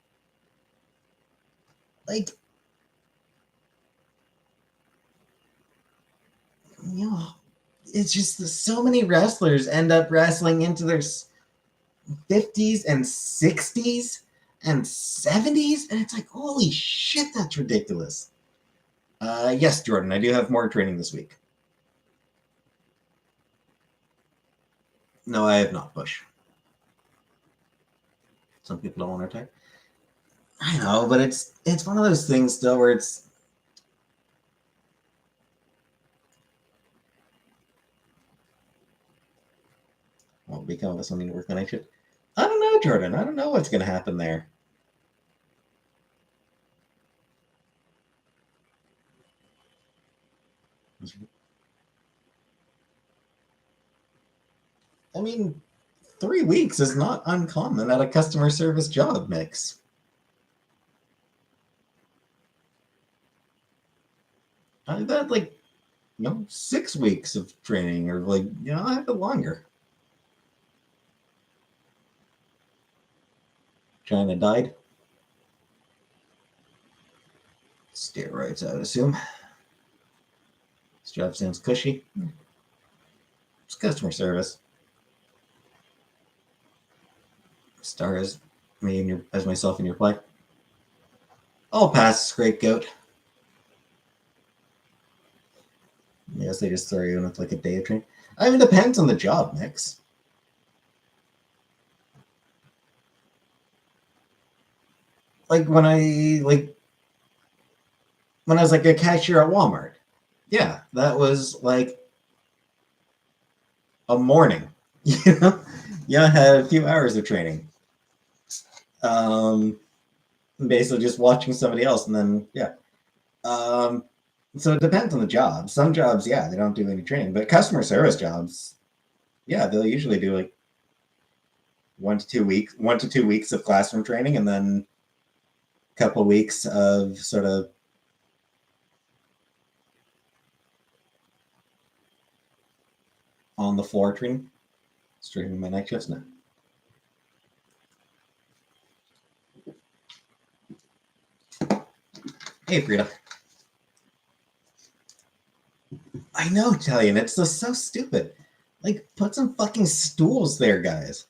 like, it's just so many wrestlers end up wrestling into their 50s and 60s and 70s, and it's like, holy shit, that's ridiculous. Yes, Jordan, I do have more training this week. No, I have not, Bush. Some people don't want to retire. I know, but it's one of those things still where it's... What will become of us when we work on night shift? I don't know, Jordan. I don't know what's going to happen there. I mean, 3 weeks is not uncommon at a customer service job mix. I've had 6 weeks of training, or I have it longer. China died. Steroids, I would assume. This job sounds cushy. It's customer service. Star as me as myself in your play. I'll pass, Scrape Goat. Yes, they just throw you in with a day of training. I mean, it depends on the job mix. When I was a cashier at Walmart. Yeah, that was a morning. I had a few hours of training. Basically just watching somebody else, and then so it depends on the job. Some jobs, they don't do any training, but customer service jobs, they'll usually do 1 to 2 weeks of classroom training, and then a couple weeks of sort of on the floor training. Streaming my night shifts now. Hey, Frida. I know, Italian. It's just so stupid. Put some fucking stools there, guys.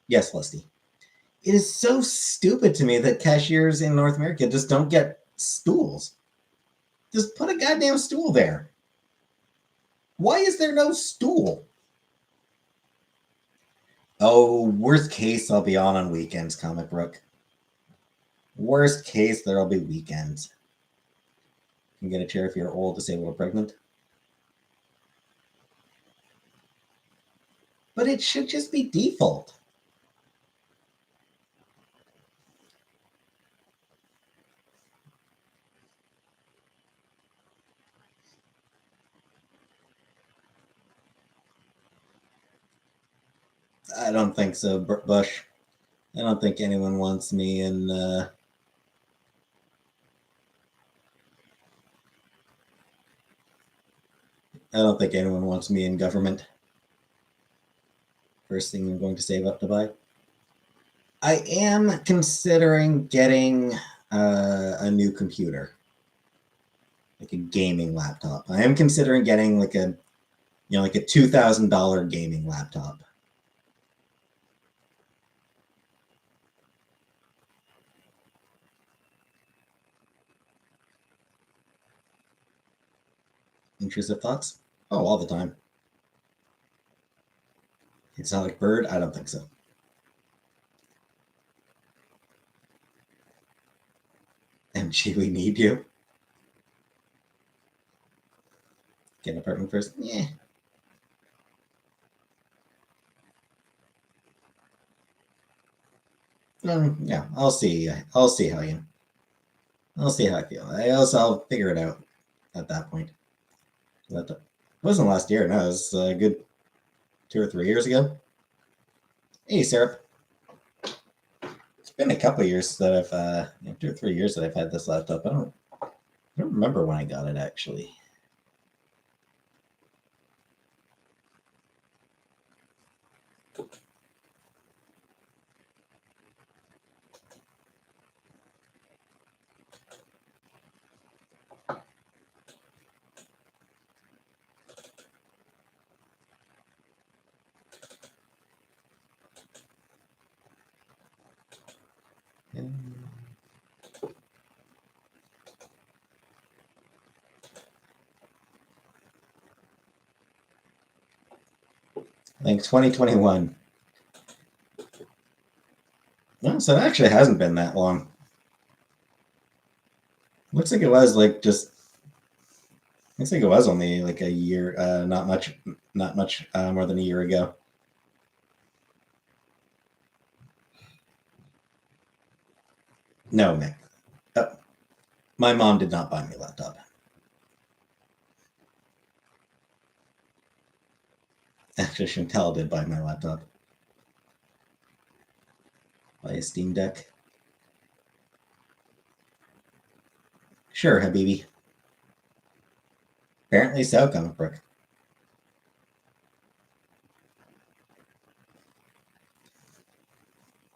Yes, Lusty. It is so stupid to me that cashiers in North America just don't get stools. Just put a goddamn stool there. Why is there no stool? Oh, worst case, I'll be on weekends, Comic Brook. Worst case, there'll be weekends. You can get a chair if you're old, disabled, or pregnant. But it should just be default. I don't think so, Bush. I don't think anyone wants me in. I don't think anyone wants me in government. First thing I'm going to save up to buy. I am considering getting a new computer, like a gaming laptop. I am considering getting like a $2,000 gaming laptop. Intrusive thoughts? Oh, all the time. Exotic bird? I don't think so. MG, we need you. Get an apartment first? Yeah. Yeah, I'll see. I'll see how I feel. I'll figure it out at that point. It wasn't last year. No, it was a good 2 or 3 years ago. Hey, Syrup. It's been a couple of years that I've 2 or 3 years that I've had this laptop. I don't remember when I got it actually. I think 2021. No, so it actually hasn't been that long. Looks like it was like just. Looks like it was only like a year. Not much more than a year ago. No, Mick. My mom did not buy me a laptop. Actually, Chantel did buy my laptop. Buy a Steam Deck. Sure, Habibi. Apparently so, comic book.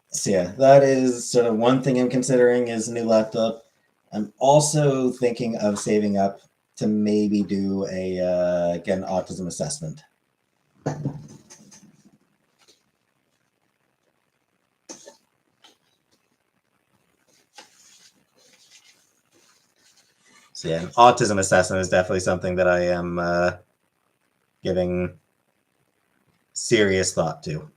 So yeah, that is sort of one thing I'm considering is a new laptop. I'm also thinking of saving up to maybe do an autism assessment. So yeah, an autism assessment is definitely something that I am giving serious thought to.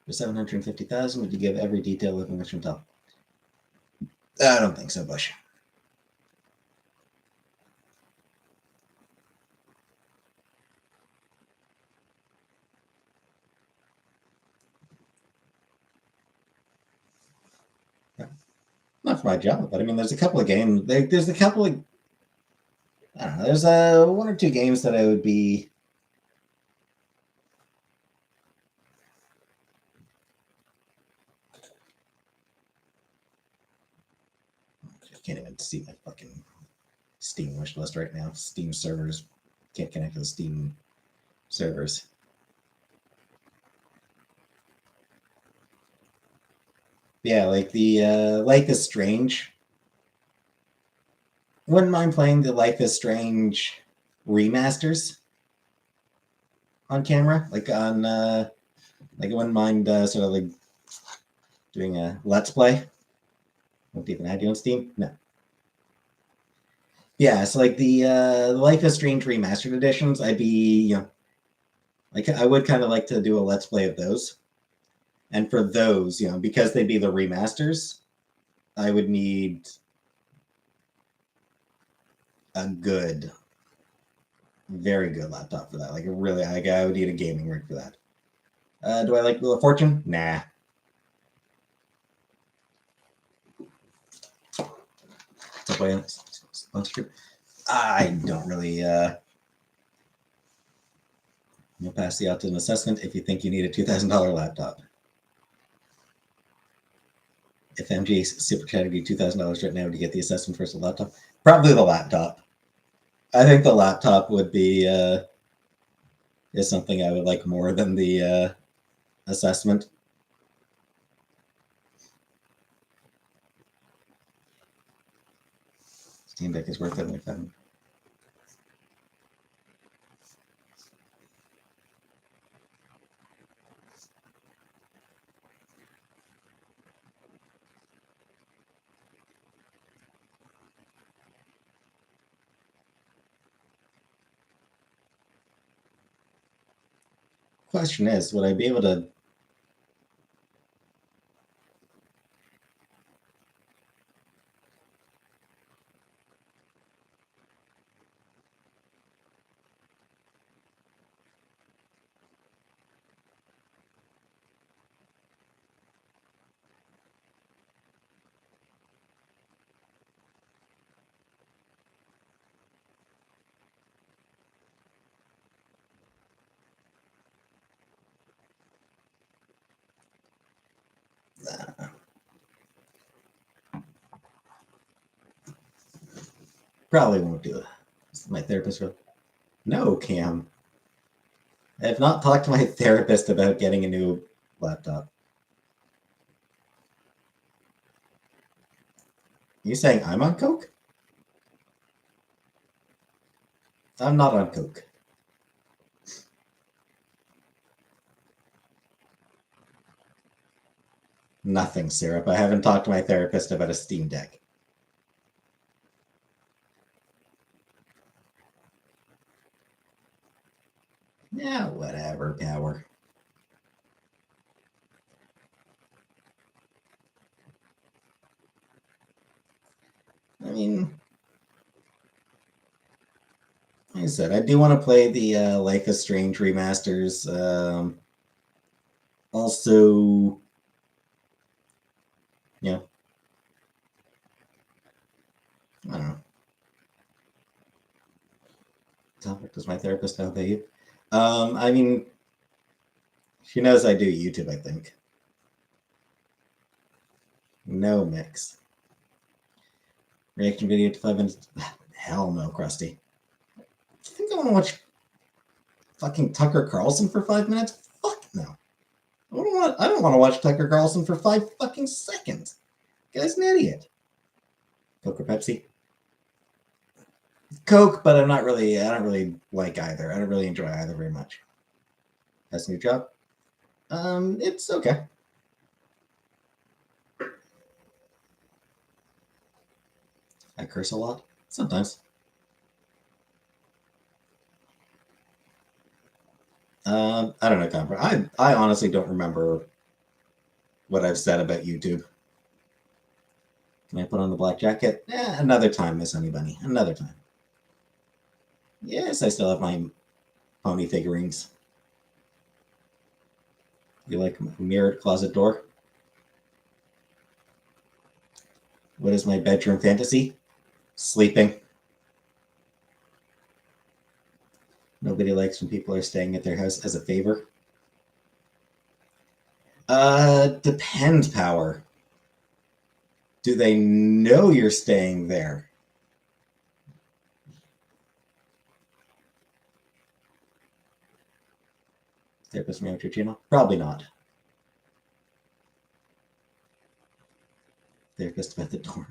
For 750,000, would you give every detail of English Chantel? I don't think so, Bush. Not for my job, but I mean, there's a couple of games. There's a couple of. I don't know. There's one or two games that I would be. I can't even see my fucking Steam wish list right now. Steam servers can't connect to the Steam servers. Yeah, like the Life is Strange. Wouldn't mind playing the Life is Strange remasters on camera, like on like I wouldn't mind sort of like doing a let's play. Won't even have you on Steam? No. Yeah, it's like the Life is Strange remastered editions. I'd be like I would kind of like to do a let's play of those. And for those, because they'd be the remasters, I would need a good, very good laptop for that. Like really, I would need a gaming rig for that. Do I like Wheel of Fortune? Nah. I don't really you'll pass the autism assessment if you think you need a $2,000 laptop. If MG super chatting you $2,000 right now to get the assessment versus the laptop, probably the laptop. I think the laptop would be is something I would like more than the assessment. Steam Deck is worth it. Like that. Question is, would I be able to? Probably won't do it. My therapist will. No, Cam. I have not talked to my therapist about getting a new laptop. You saying I'm on coke? I'm not on coke. Nothing, Syrup. I haven't talked to my therapist about a Steam Deck. Yeah, whatever, power. I mean, like I said, I do want to play the Life is Strange remasters. Also, you know, I don't know. Topic does my therapist know about you? I mean, she knows I do YouTube, I think. No mix. Reaction video to 5 minutes. Hell no, Krusty. Do you think I want to watch fucking Tucker Carlson for 5 minutes? Fuck no. I don't want to watch Tucker Carlson for 5 fucking seconds. Guy's an idiot. Coke or Pepsi? Coke, but I don't really like either. I don't really enjoy either very much. That's a new job. It's okay. I curse a lot. Sometimes. I don't know, I honestly don't remember what I've said about YouTube. Can I put on the black jacket? Another time, Miss Honey Bunny. Another time. Yes, I still have my pony figurines. You like a mirrored closet door? What is my bedroom fantasy? Sleeping. Nobody likes when people are staying at their house as a favor. Depends, power. Do they know you're staying there? Therapist manager channel? Probably not. Therapist at the door.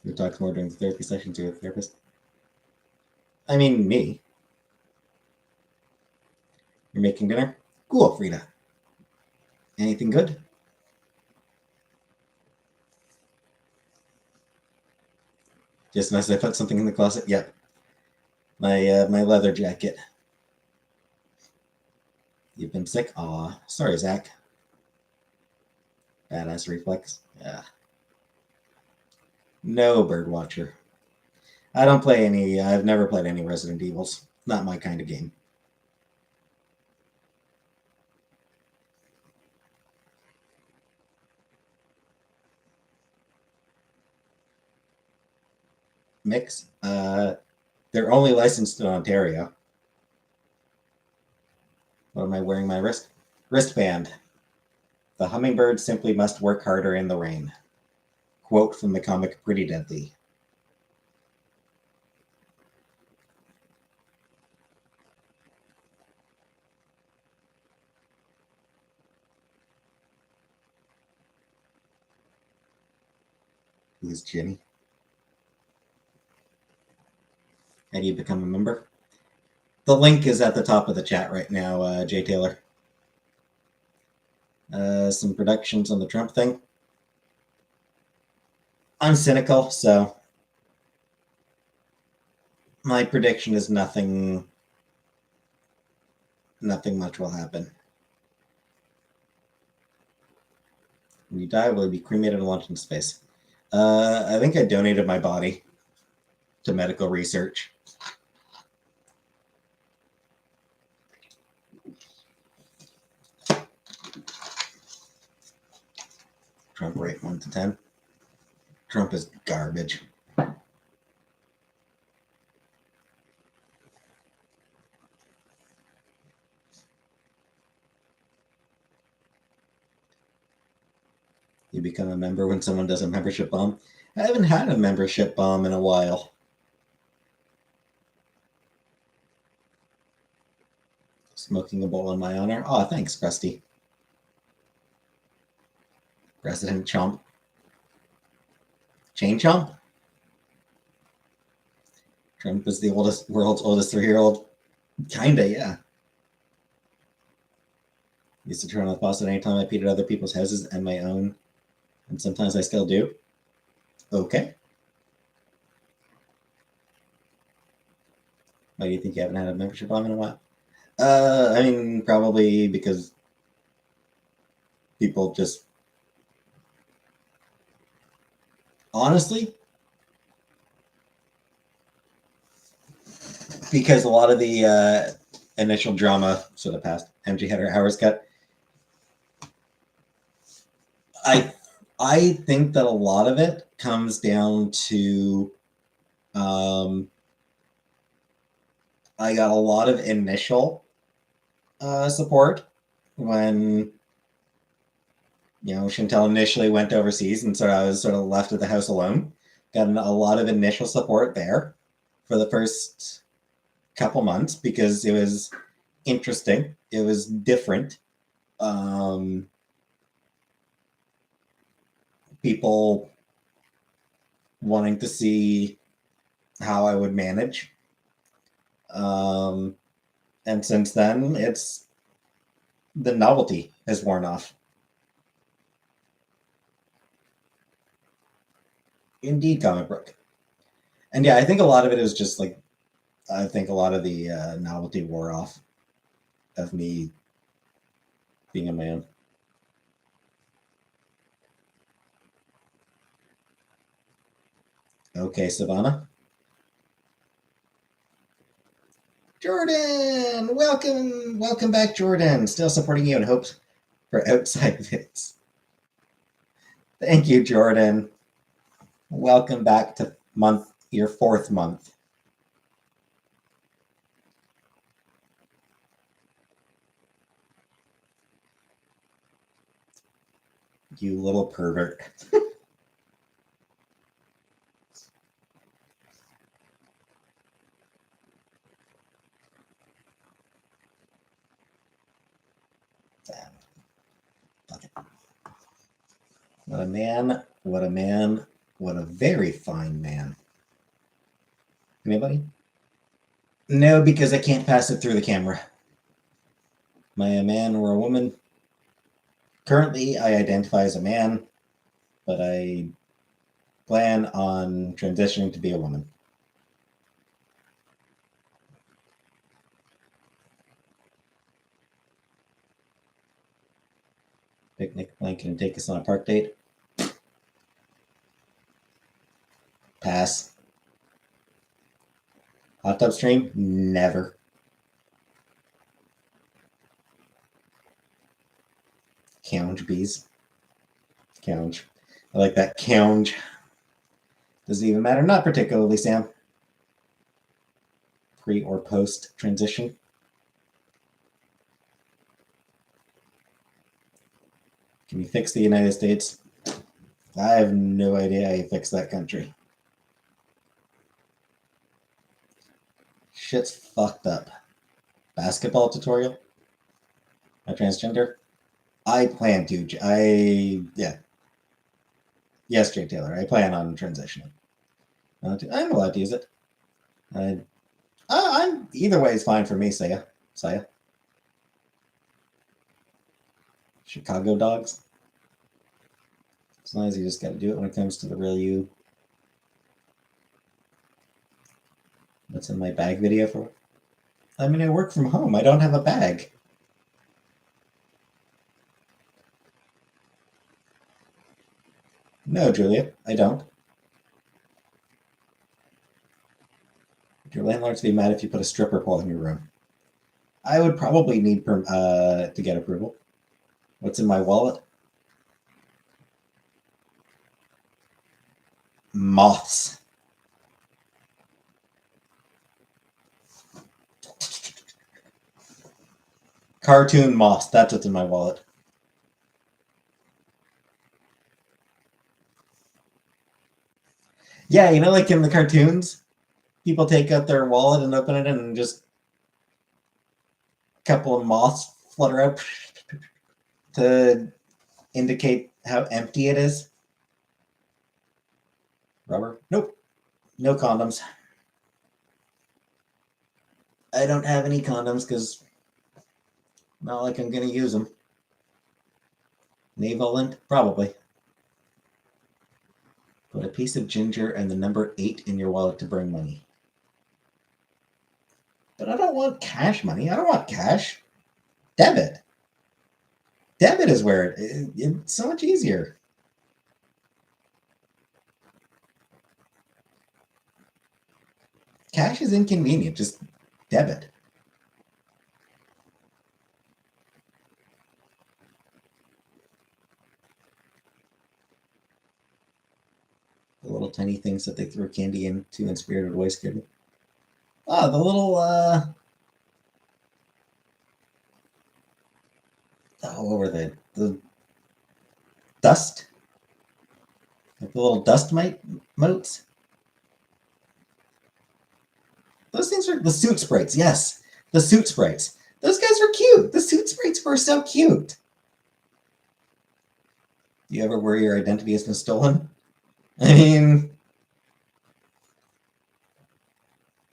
You talk more during the therapy session to a therapist. I mean, me. You're making dinner? Cool, Frida. Anything good? Just as I put something in the closet. Yep. My leather jacket. You've been sick? Aw. Sorry, Zach. Badass reflex. Yeah. No Birdwatcher. I don't play any. I've never played any Resident Evils. Not my kind of game. mix. They're only licensed in Ontario. What am I wearing my wristband? The hummingbird simply must work harder in the rain. Quote from the comic Pretty Deadly. Who's Jenny? How do you become a member? The link is at the top of the chat right now, Jay Taylor. Some predictions on the Trump thing. I'm cynical, so my prediction is nothing much will happen. When you die, will you be cremated and launched into space? I think I donated my body to medical research. Trump rate 1 to 10. Trump is garbage. You become a member when someone does a membership bomb. I haven't had a membership bomb in a while. Smoking a bowl in my honor. Oh, thanks, Krusty. President Chomp. Chain Chomp? Trump is the world's oldest 3-year-old. Kinda, yeah. Used to turn on the faucet anytime I peed at other people's houses and my own. And sometimes I still do. Okay. Why do you think you haven't had a membership bomb in a while? I mean, probably because people just honestly, because a lot of the initial drama sort of passed. MG had her hours cut. I think that a lot of it comes down to I got a lot of initial support when Chantel initially went overseas, and so I was sort of left at the house alone. Got a lot of initial support there for the first couple months because it was interesting. It was different. People wanting to see how I would manage. And since then, the novelty has worn off. Indeed, comic book. And yeah, I think a lot of it is just like, I think a lot of the novelty wore off of me being a man. Okay, Savannah. Jordan, welcome back, Jordan. Still supporting you and hopes for outside vids. Thank you, Jordan. Welcome back to your 4th month. You little pervert. What a man, what a man, what a very fine man. Anybody? No, because I can't pass it through the camera. Am I a man or a woman? Currently, I identify as a man, but I plan on transitioning to be a woman. Picnic blanket and take us on a park date? Pass. Hot tub stream? Never. Counge bees. Counge. I like that. Counge. Doesn't even matter. Not particularly, Sam. Pre or post transition. Can you fix the United States? I have no idea how you fix that country. Shit's fucked up. Basketball tutorial? A transgender? I plan to. Yeah. Yes, Jay Taylor. I plan on transitioning. I'm allowed to use it. I'm either way is fine for me, Saya. Chicago dogs. As long as you just got to do it when it comes to the real you. What's in my bag video for? I mean, I work from home. I don't have a bag. No, Julia, I don't. Your landlords be mad if you put a stripper pole in your room. I would probably need to get approval. What's in my wallet? Moths. Cartoon moths. That's what's in my wallet. Yeah, you know, like in the cartoons, people take out their wallet and open it and just a couple of moths flutter out to indicate how empty it is. Rubber? Nope. No condoms. I don't have any condoms because not like I'm going to use them. Naval lint? Probably. Put a piece of ginger and the number 8 in your wallet to bring money. But I don't want cash money. I don't want cash. Debit. Debit is where it's so much easier. Cash is inconvenient. Just debit. The little tiny things that they throw candy into in Spirited Away scared me. Ah, the little what were they? The dust? Like the little dust motes? Those things are the suit sprites, yes. The suit sprites. Those guys are cute. The suit sprites were so cute. Do you ever worry your identity has been stolen? I mean,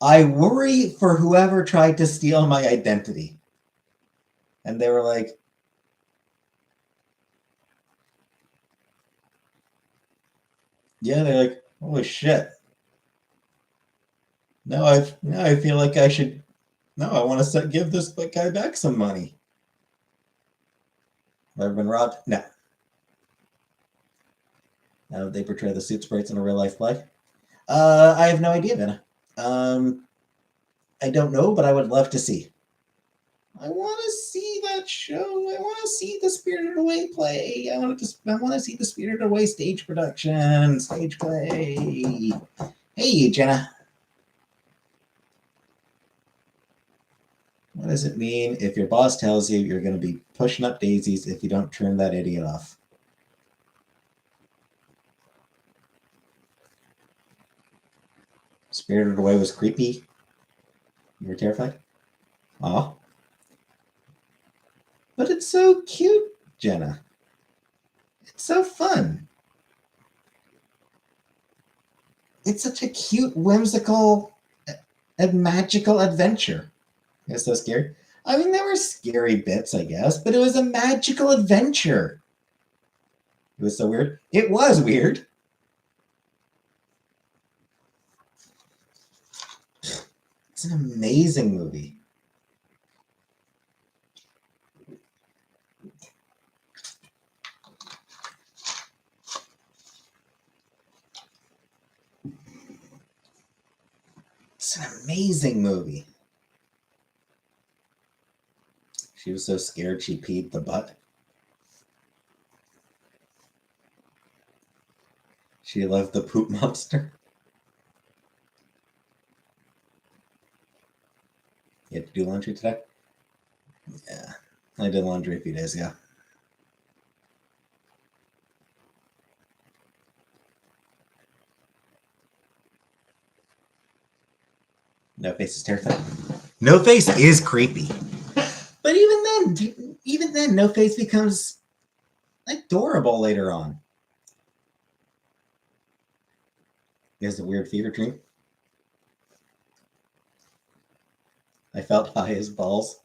I worry for whoever tried to steal my identity. And they were like, yeah, they're like, holy shit. Now I feel like I should. No, I want to give this guy back some money. Have I ever been robbed? No. Now they portray the suit sprites in a real life play. I have no idea, Vanna. I don't know, but I would love to see. I want to see that show. I want to see the Spirited Away play. I want to see the Spirited Away stage production, stage play. Hey, Jenna. What does it mean if your boss tells you you're going to be pushing up daisies if you don't turn that idiot off? Spirited Away was creepy. You were terrified? Aw. But it's so cute, Jenna. It's so fun. It's such a cute, whimsical, and magical adventure. It's so scary. I mean, there were scary bits, I guess, but it was a magical adventure. It was so weird. It was weird. It's an amazing movie. It's an amazing movie. She was so scared she peed the butt. She loved the poop monster. do laundry today? Yeah, I did laundry a few days ago. No Face is terrifying. No Face is creepy. But even then, No Face becomes adorable later on. He has a weird fever dream. I felt high as balls.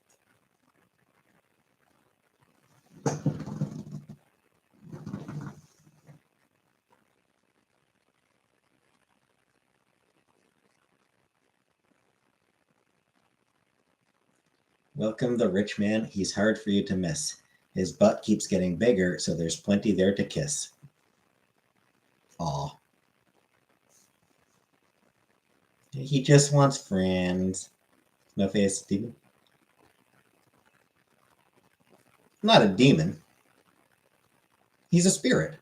Welcome the rich man. He's hard for you to miss. His butt keeps getting bigger, so there's plenty there to kiss. Aw. He just wants friends. No Face demon. Not a demon. He's a spirit.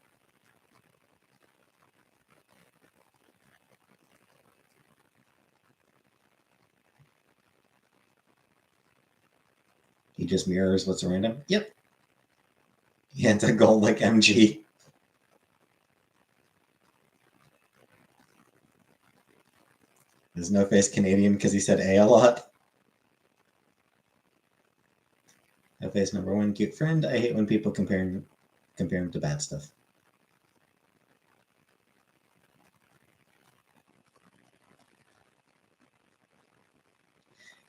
He just mirrors what's around him. Yep. He hands a gold like MG. Is No Face Canadian because he said A lot? No Face number one cute friend. I hate when people compare him to bad stuff.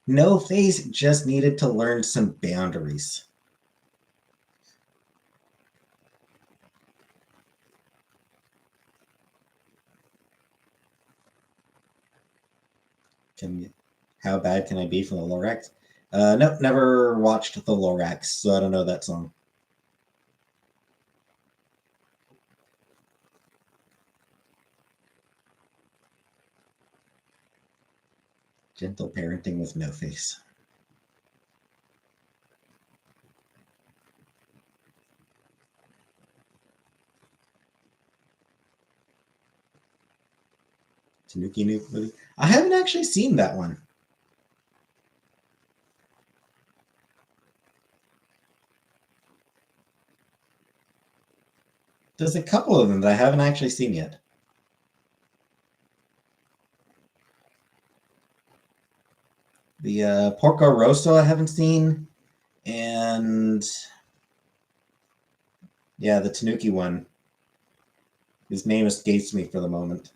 No Face just needed to learn some boundaries. How bad can I be from the Lorax? Nope, never watched the Lorax, so I don't know that song. Gentle parenting with No Face. Tanuki new movie. I haven't actually seen that one. There's a couple of them that I haven't actually seen yet. The Porco Rosso I haven't seen, and yeah, the Tanuki one. His name escapes me for the moment.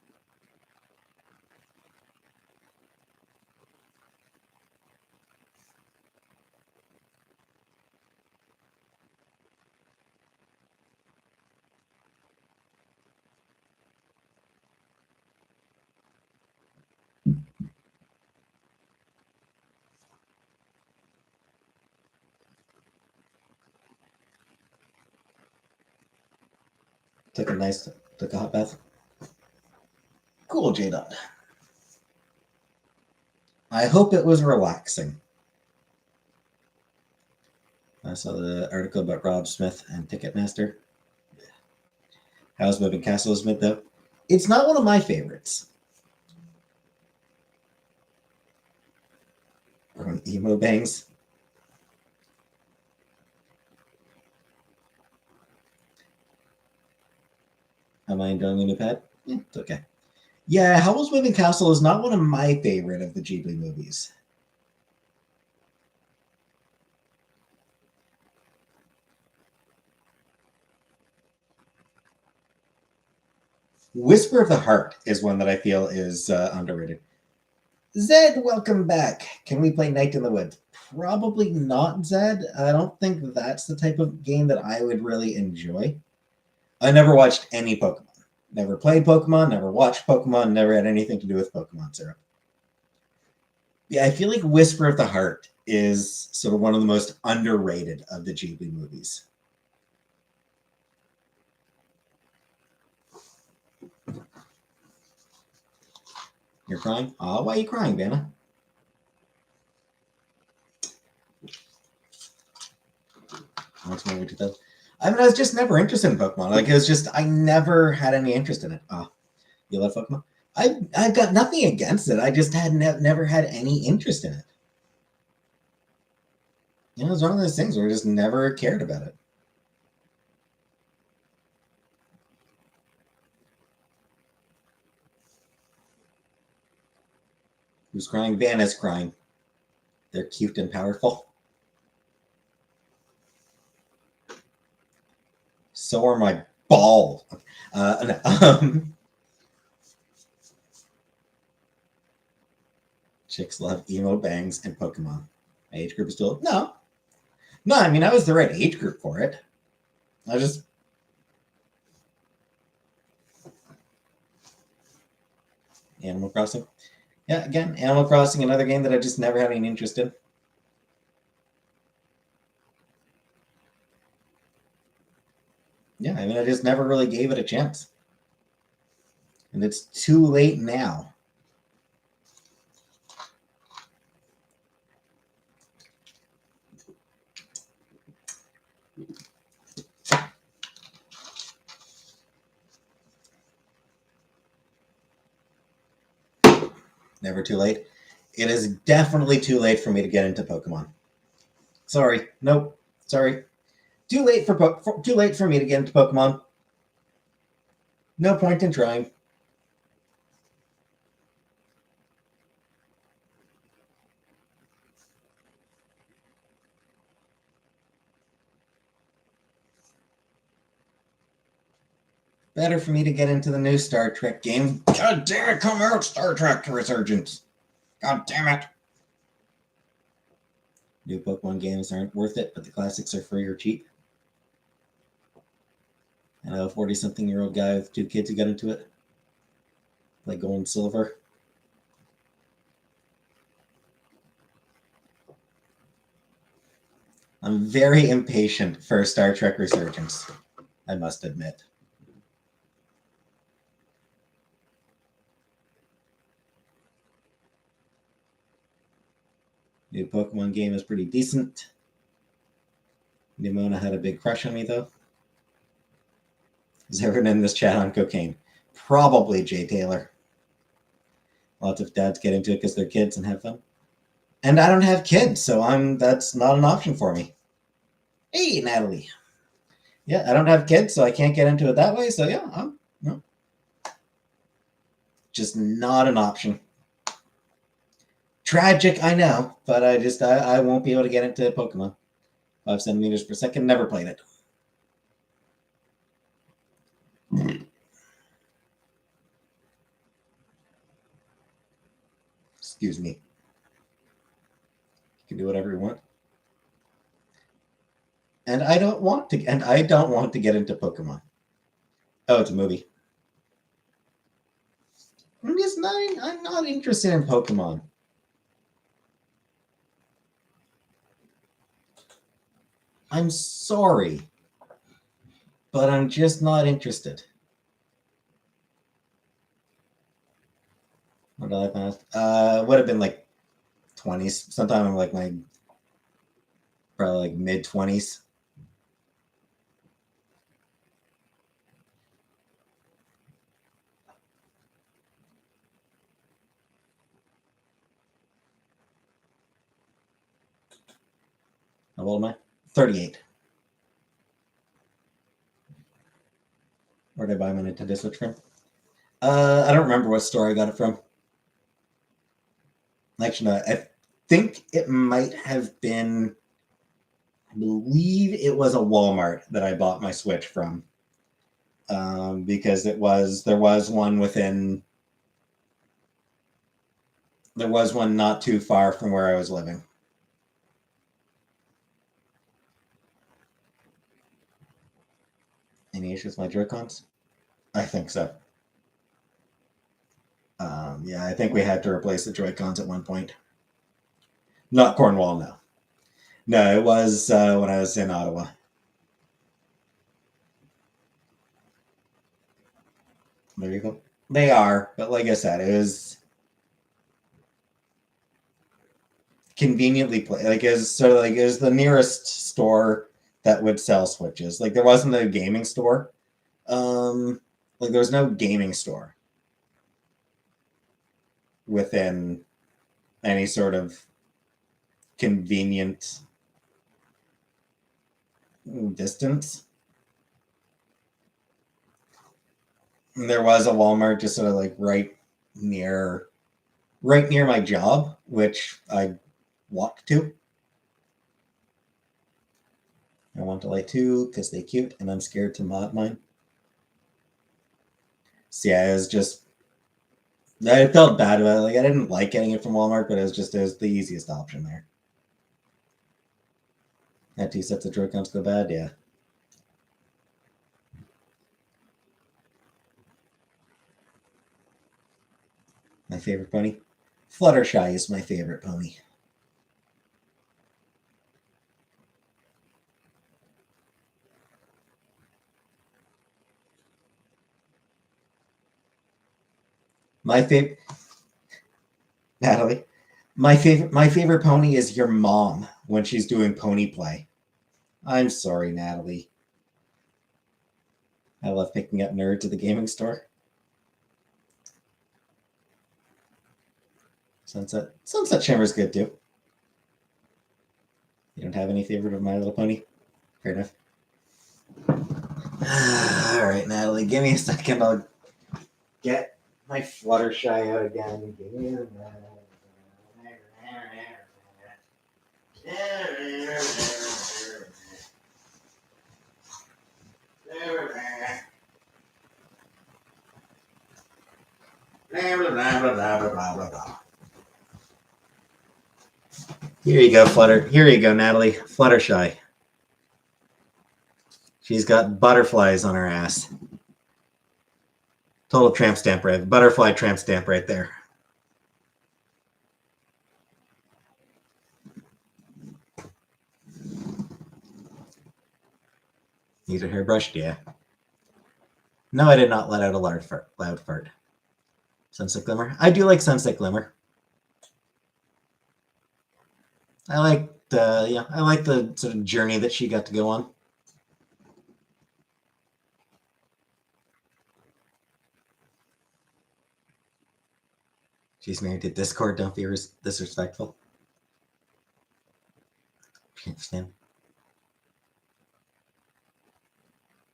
Took a hot bath. Cool, J-Dot. I hope it was relaxing. I saw the article about Rob Smith and Ticketmaster. How's Moving Castle Smith, though? It's not one of my favorites. From Emo Bangs. Am I enjoying the new pad? Yeah, it's okay. Yeah, Howl's Moving Castle is not one of my favorite of the Ghibli movies. Whisper of the Heart is one that I feel is underrated. Zed, welcome back. Can we play Night in the Woods? Probably not, Zed. I don't think that's the type of game that I would really enjoy. I never watched any Pokemon. Never played Pokemon, never watched Pokemon, never had anything to do with Pokemon Syrup. Yeah, I feel like Whisper of the Heart is sort of one of the most underrated of the Ghibli movies. You're crying? Oh, why are you crying, Vanna? I mean, I was just never interested in Pokemon. Like, it was just, I never had any interest in it. Oh, you love Pokemon? I've got nothing against it. I just had never had any interest in it. It was one of those things where I just never cared about it. Who's crying? Vanna's crying. They're cute and powerful. So are my balls. Chicks love emo bangs and Pokemon. My age group is still no. I mean I was the right age group for it. I just Animal Crossing. Yeah, again, Animal Crossing, another game that I just never had any interest in. Yeah, I mean, I just never really gave it a chance. And it's too late now. Never too late. It is definitely too late for me to get into Pokemon. Sorry. Nope. Sorry. Too late too late for me to get into Pokemon. No point in trying. Better for me to get into the new Star Trek game. God damn it, come out, Star Trek Resurgence. God damn it. New Pokemon games aren't worth it, but the classics are free or cheap. I know a 40-something-year-old guy with 2 kids who got into it. Like Gold and Silver. I'm very impatient for Star Trek Resurgence, I must admit. New Pokemon game is pretty decent. Nimona had a big crush on me, though. Is everyone in this chat on cocaine? Probably Jay Taylor. Lots of dads get into it because they're kids and have fun. And I don't have kids, so that's not an option for me. Hey, Natalie. Yeah, I don't have kids, so I can't get into it that way. So yeah, no. Just not an option. Tragic, I know, but I won't be able to get into Pokemon. 5 centimeters per second, never played it. Excuse me. You can do whatever you want. And I don't want to get into Pokemon. Oh, it's a movie. I'm not interested in Pokemon. I'm sorry, but I'm just not interested. What did I pass? Would have been like 20s, sometime in like my probably like mid 20s. How old am I? 38. Where did I buy my Nintendo Switch from? I don't remember what store I got it from. Actually, no, I think it might have been. I believe it was a Walmart that I bought my Switch from, because there was one within. There was one not too far from where I was living. Any issues with my Joy-Cons? I think so. Yeah, I think we had to replace the Joy-Cons at one point. Not Cornwall, no. No, it was when I was in Ottawa. There you go. They are, but like I said, it was conveniently placed. Like it was the nearest store that would sell Switches. Like there wasn't a gaming store. Like there was no gaming store within any sort of convenient distance. And there was a Walmart just sort of like right near my job, which I walked to. I want to light too because they're cute, and I'm scared to mod mine. So yeah, it was just I felt bad about it. Like I didn't like getting it from Walmart, but it was the easiest option there. Had 2 sets of Joy-Cons go bad, yeah. My favorite pony? Fluttershy is my favorite pony. My favorite, Natalie. My favorite pony is your mom when she's doing pony play. I'm sorry, Natalie. I love picking up nerds at the gaming store. Sunset Shimmer's good too. You don't have any favorite of My Little Pony? Fair enough. All right, Natalie, give me a second. I'll get my Fluttershy out again. Give me a minute. Here you go, Flutter. Here you go, Natalie. Fluttershy. She's got butterflies on her ass. Total tramp stamp right. Butterfly tramp stamp right there. Needs her hair brushed, yeah. No, I did not let out a loud fart. Sunset Glimmer. I do like Sunset Glimmer. I like the sort of journey that she got to go on. She's married to Discord. Don't be disrespectful. Can't stand.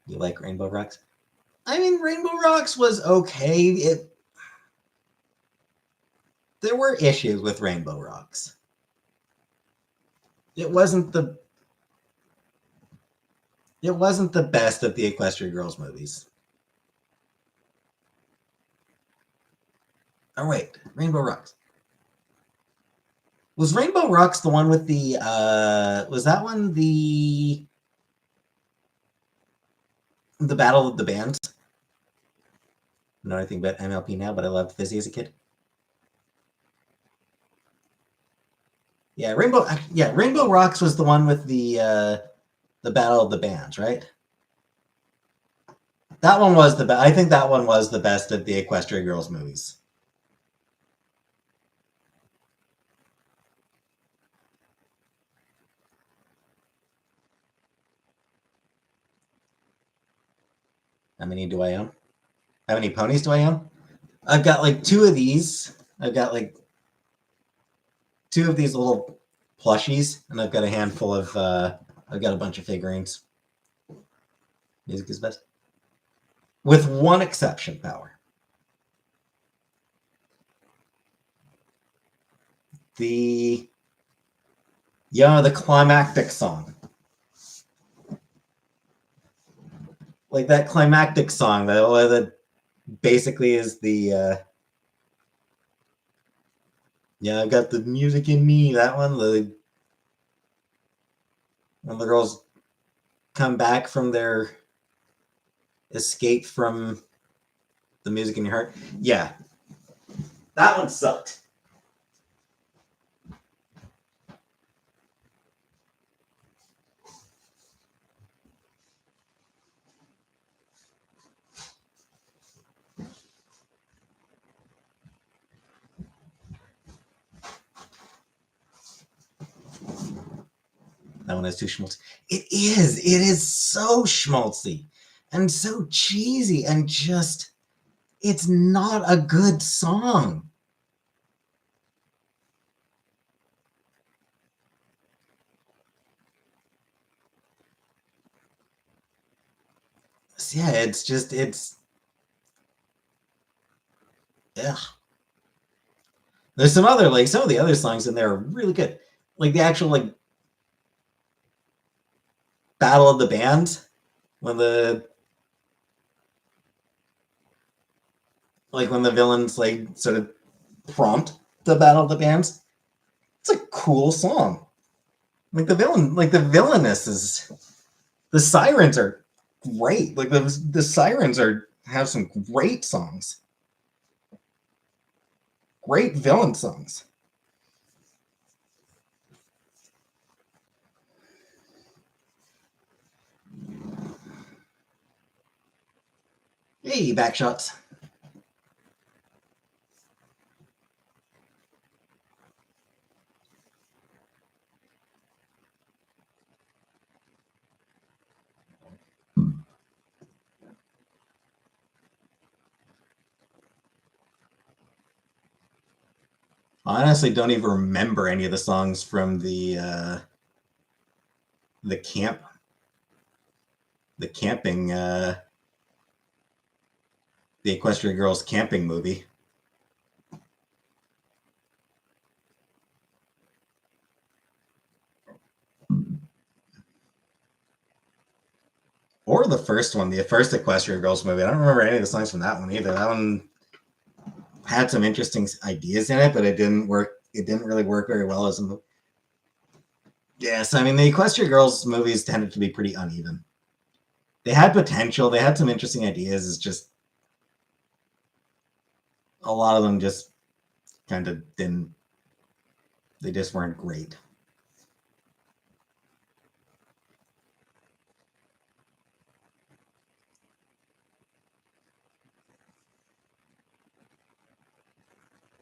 You like Rainbow Rocks? I mean, Rainbow Rocks was okay. There were issues with Rainbow Rocks. It wasn't the best of the Equestria Girls movies. Oh wait, Rainbow Rocks. Was Rainbow Rocks the one with the was that one the Battle of the Bands? I don't know anything about MLP now, but I loved Fizzy as a kid. Yeah, Rainbow Rocks was the one with the Battle of the Bands, right? That one was I think that one was the best of the Equestria Girls movies. How many do I own? How many ponies do I own? I've got like 2 of these. I've got like 2 of these little plushies, and I've got a handful of I've got a bunch of figurines. Music is best. With one exception, Power. The climactic song. Like that climactic song that basically is the I've got the music in me. That one, when the girls come back from their escape from the music in your heart. Yeah. That one sucked. That one is too schmaltzy. It is so schmaltzy and so cheesy and just, it's not a good song. yeah, it's yeah. There's some of the other songs in there are really good. Like the actual like Battle of the Bands when the villains like sort of prompt the Battle of the Bands. It's a cool song. Like the villainess is the sirens are great. Like the sirens have some great songs. Great villain songs. Hey, backshots. I honestly don't even remember any of the songs from the camp the camping the Equestria Girls camping movie. Or the first one, the first Equestria Girls movie. I don't remember any of the songs from that one either. That one had some interesting ideas in it, but it didn't work. It didn't really work very well as a movie. Yes, I mean the Equestria Girls movies tended to be pretty uneven. They had potential. They had some interesting ideas. It's just a lot of them just kind of didn't. They just weren't great.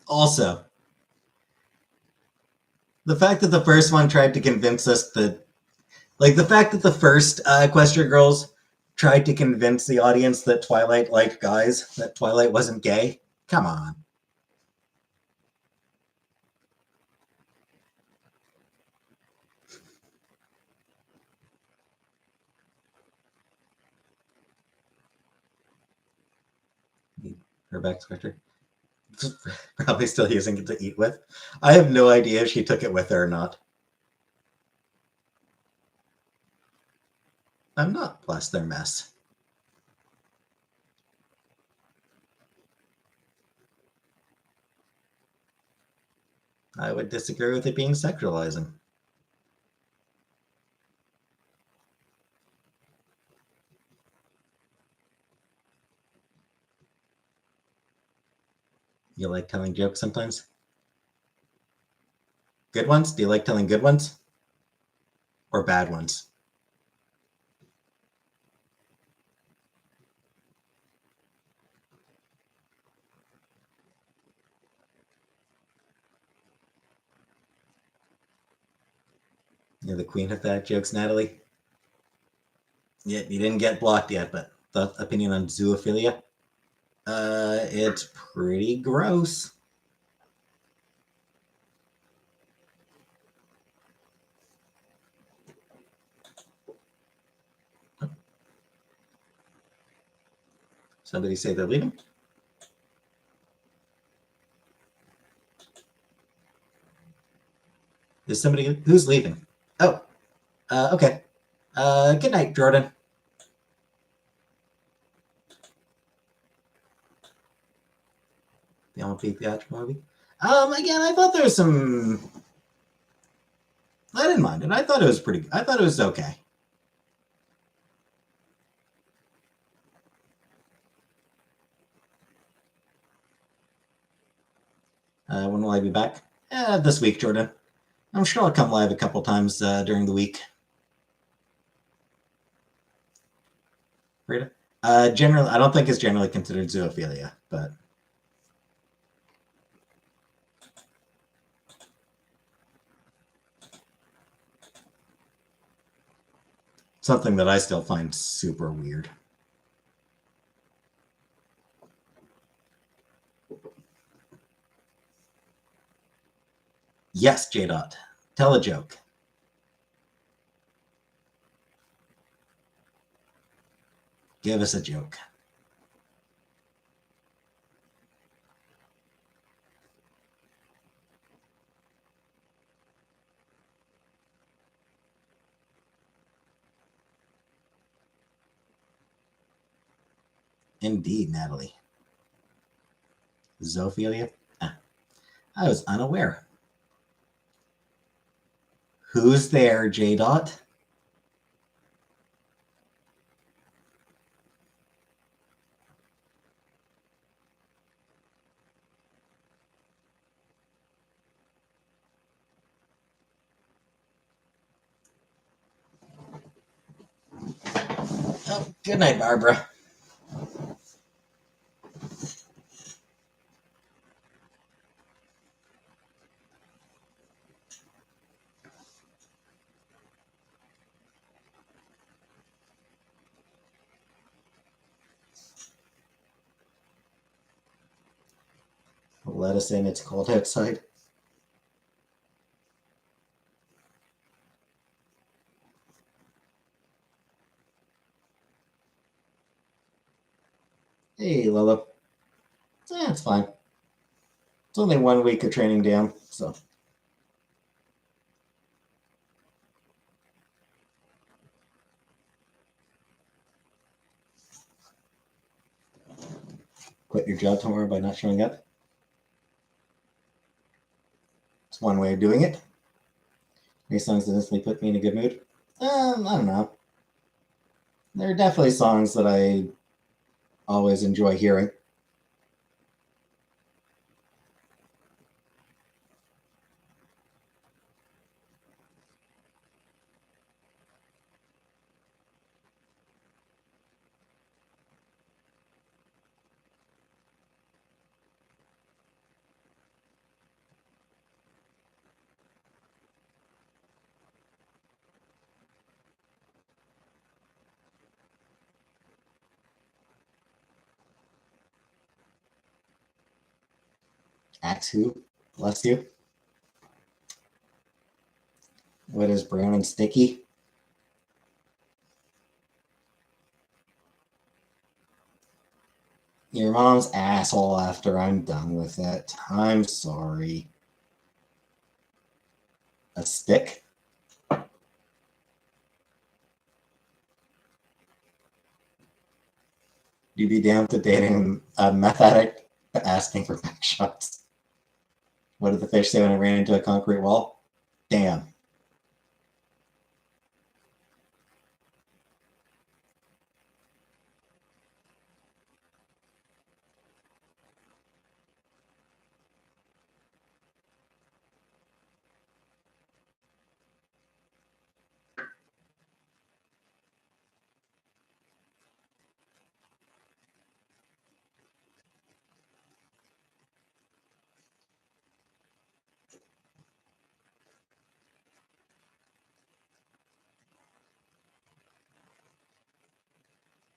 Also, the fact that the first one tried to convince us that, like, the fact that the first Equestria Girls tried to convince the audience that Twilight liked guys, that Twilight wasn't gay. Come on. Her back scratcher. Probably still using it to eat with. I have no idea if she took it with her or not. I'm not, bless their mess. I would disagree with it being sexualizing. You like telling jokes sometimes? Good ones? Do you like telling good ones? Or bad ones? You're the queen of bad jokes, Natalie. Yeah, you didn't get blocked yet, but the opinion on zoophilia? It's pretty gross. Somebody say they're leaving? Is somebody who's leaving? Oh, okay. Good night, Jordan. The MLP theatrical movie. Again, I thought there was some. I didn't mind it. I thought it was pretty. I thought it was okay. When will I be back? This week, Jordan. I'm sure I'll come live a couple times during the week. Rita? Generally, I don't think it's generally considered zoophilia, but something that I still find super weird. Yes, J. Dot. Tell a joke. Give us a joke. Indeed, Natalie. Zophelia? Ah, I was unaware. Who's there, J. Dot? Oh, good night, Barbara. Let us in. It's cold outside. Hey, Lila. Yeah, it's fine. It's only 1 week of training down, so. Quit your job tomorrow by not showing up. It's one way of doing it. Any songs that instantly put me in a good mood? I don't know. There are definitely songs that I always enjoy hearing. Axe who? Bless you. What is brown and sticky? Your mom's asshole after I'm done with it. I'm sorry. A stick? You'd be down to dating a meth addict asking for back shots. What did the fish say when it ran into a concrete wall? Damn.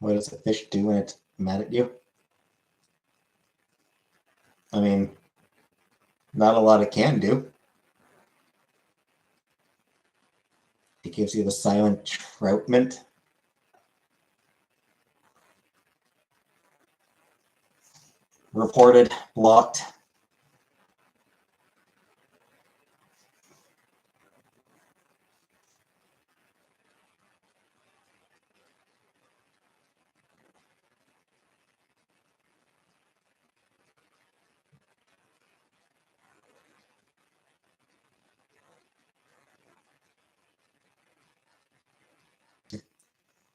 What does a fish do when it's mad at you? I mean, not a lot it can do. It gives you the silent troutment. Reported, blocked.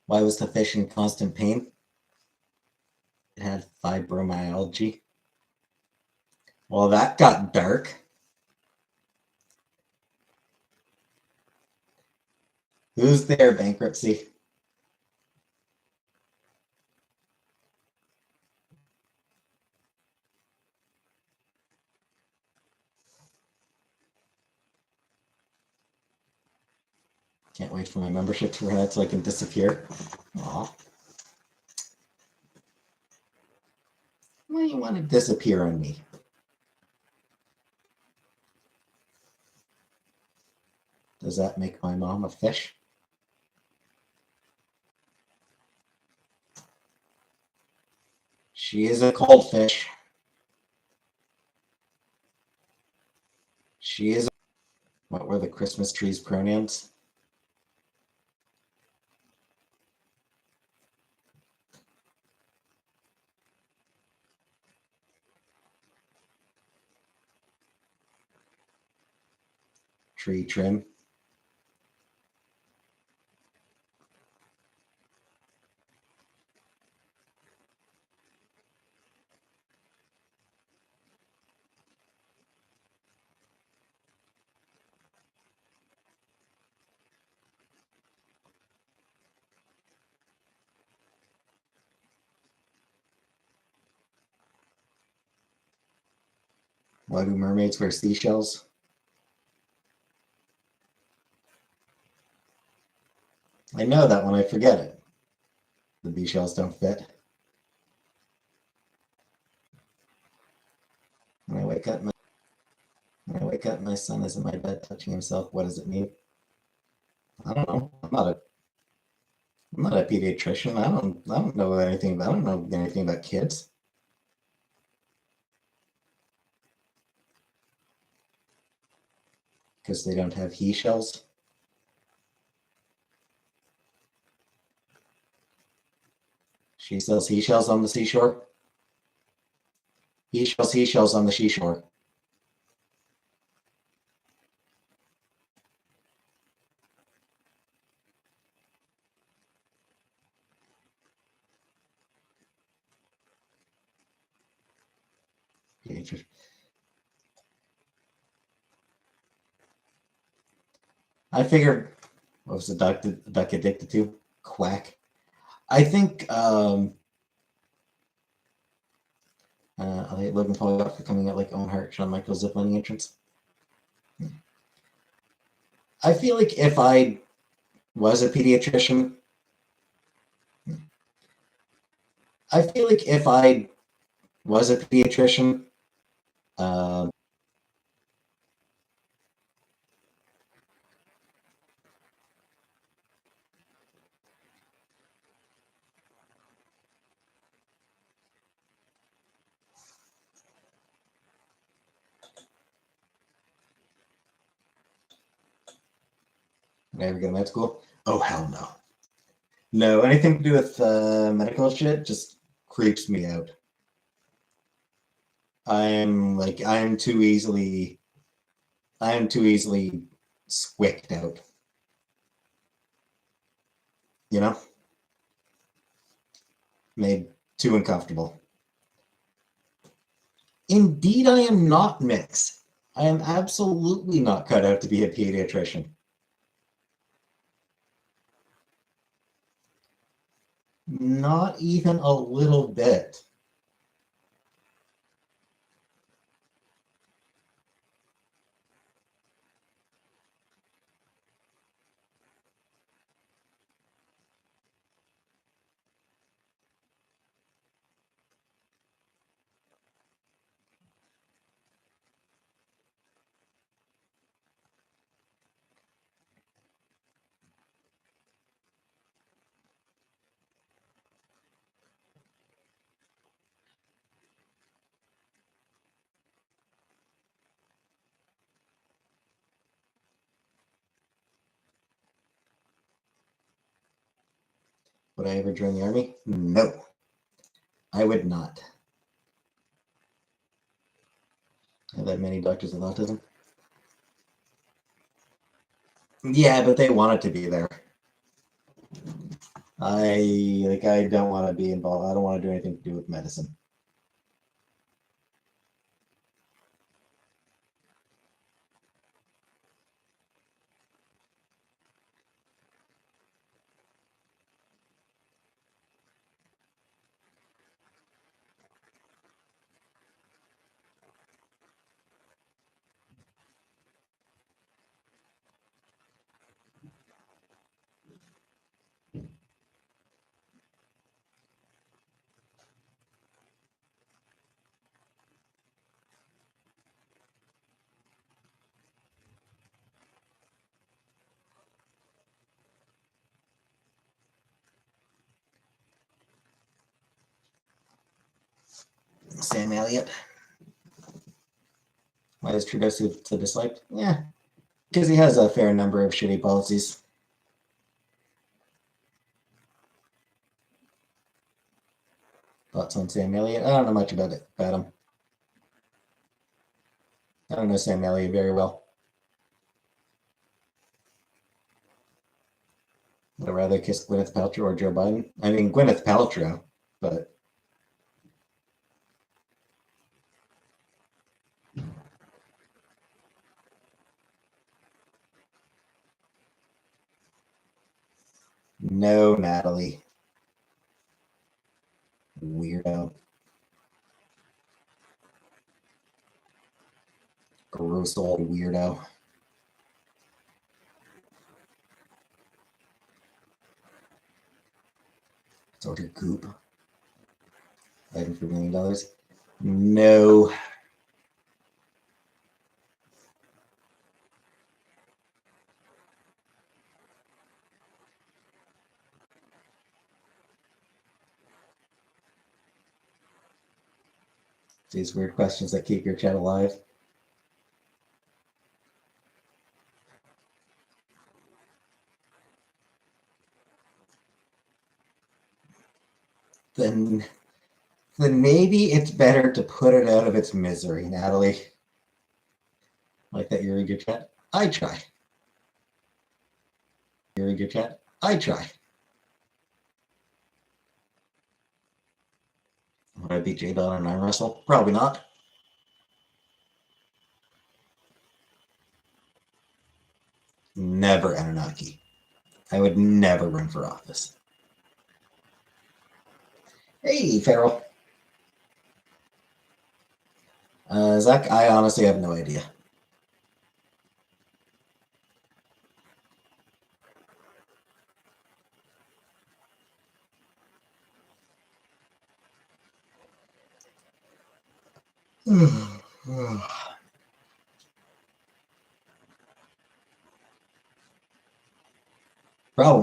Why was the fish in constant pain? It had fibromyalgia. Well, that got dark. Who's there, bankruptcy? Can't wait for my membership to run out so I can disappear. Aw. Why do you want to disappear on me? Does that make my mom a fish? She is a cold fish. She is. What were the Christmas tree's pronouns? Tree trim. Why do mermaids wear seashells? I know that when I forget it. The bee shells don't fit. When I wake up, my son is in my bed touching himself. What does it mean? I don't know. I'm not a pediatrician. I don't know anything about. I don't know anything about kids. Because they don't have he shells. She sells he shells on the seashore. He shells on the seashore. I figured, what was the duck addicted to? Quack. I think Logan Paul got for coming out like Owen Hart, Shawn Michaels ziplining entrance. I feel like if I was a pediatrician, uh, would I ever go to med school? Oh, hell no. No, anything to do with medical shit just creeps me out. I am too easily squicked out. You know? Made too uncomfortable. Indeed, I am not mixed. I am absolutely not cut out to be a pediatrician. Not even a little bit. Would I ever join the army? No, I would not. Have that many doctors with autism? Yeah, but they want it to be there. I don't want to be involved. I don't want to do anything to do with medicine. Sam Elliott. Why is Trudeau so disliked? Yeah, because he has a fair number of shitty policies. Thoughts on Sam Elliott? I don't know much about him. I don't know Sam Elliott very well. Would I rather kiss Gwyneth Paltrow or Joe Biden? I mean, Gwyneth Paltrow, but... No, Natalie. Weirdo. Gross old weirdo. Sort of goop. Item for $1 million. No. These weird questions that keep your chat alive. Then maybe it's better to put it out of its misery, Natalie. Like that you read your chat? I try. You read your chat? I try. Would I beat J-Dot in an arm wrestle? Probably not. Never Anunnaki. I would never run for office. Hey, Farrell. Zach, I honestly have no idea.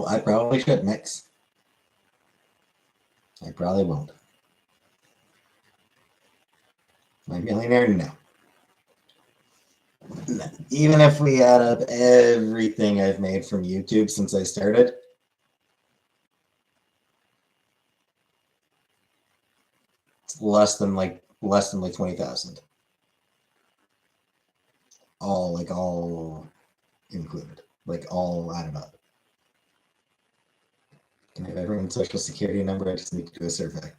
I probably should mix. I probably won't. My millionaire? No. Even if we add up everything I've made from YouTube since I started, it's less than 20,000. All included, all added up. Can I have everyone's social security number? I just need to do a survey.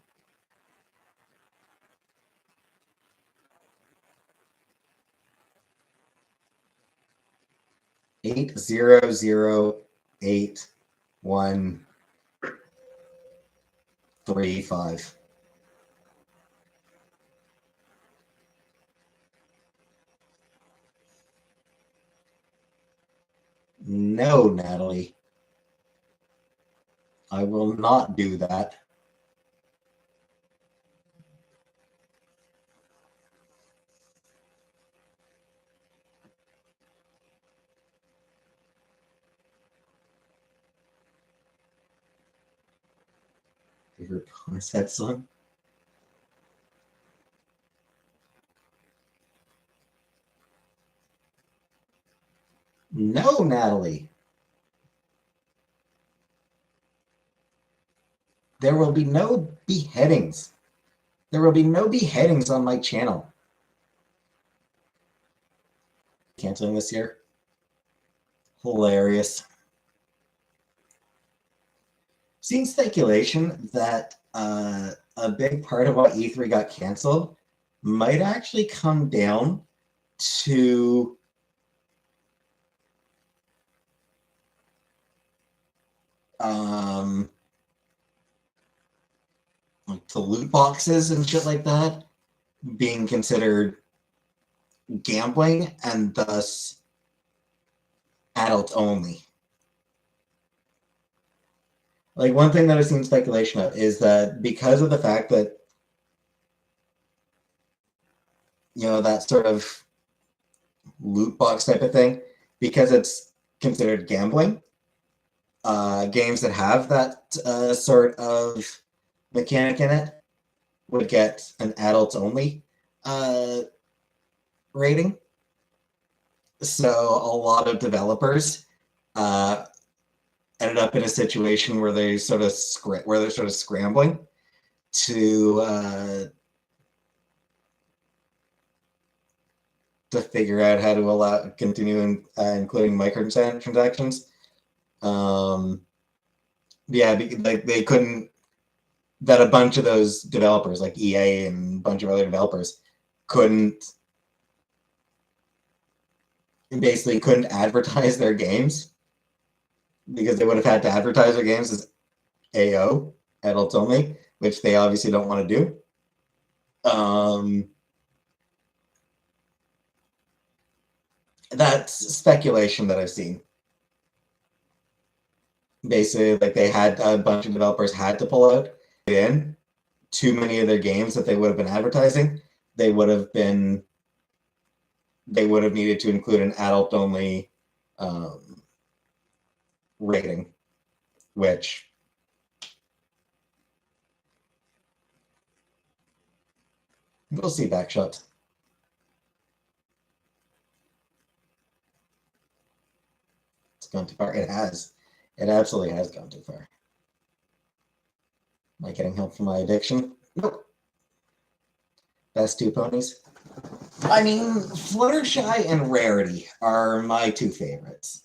Eight 8008135. No, Natalie. I will not do that. Favorite Portishead song? No, Natalie. There will be no beheadings. There will be no beheadings on my channel. Canceling this year? Hilarious. Seen speculation that a big part of why E3 got canceled might actually come down to the loot boxes and shit like that being considered gambling and thus adult only. One thing that I've seen speculation of is that because of the fact that, that sort of loot box type of thing, because it's considered gambling, games that have that sort of mechanic in it would get an adults only rating. So a lot of developers ended up in a situation where they're sort of scrambling to figure out how to continue including microtransactions. Yeah, like they couldn't. That a bunch of those developers, like EA and a bunch of other developers, basically couldn't advertise their games because they would have had to advertise their games as AO, adults only, which they obviously don't want to do. That's speculation that I've seen. Basically, like they had a bunch of developers had to pull out in too many of their games that they would have been advertising. They would have needed to include an adult only rating, which we'll see. Backshot. It's gone too far. It has. It absolutely has gone too far. Am I getting help from my addiction? Nope. Best two ponies? I mean, Fluttershy and Rarity are my two favorites.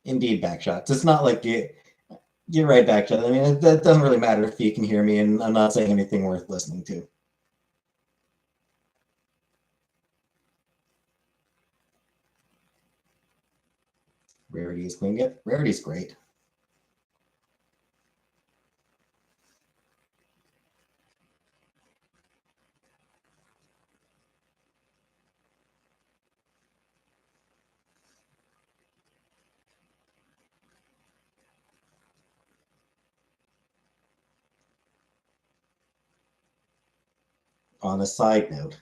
Indeed, Backshots. It's not like you're right, Backshot. I mean, that doesn't really matter if you can hear me, and I'm not saying anything worth listening to. Rarity is Queen Gift. Rarity's great. On a side note,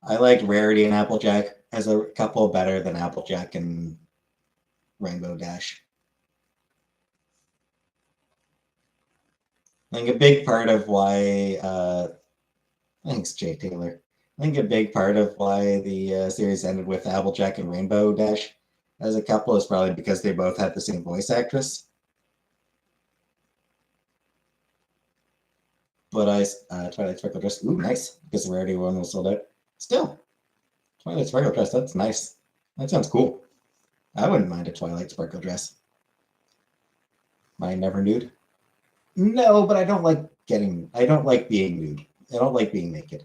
I liked Rarity and Applejack as a couple better than Applejack and Rainbow Dash. I think a big part of why, thanks, Jay Taylor. I think a big part of why the series ended with Applejack and Rainbow Dash as a couple is probably because they both had the same voice actress. But Twilight Sparkle Dress, ooh, nice, because the Rarity one was sold out. Still, Twilight Sparkle Dress, that's nice. That sounds cool. I wouldn't mind a Twilight Sparkle Dress. My never nude? No, but I don't like being nude. I don't like being naked.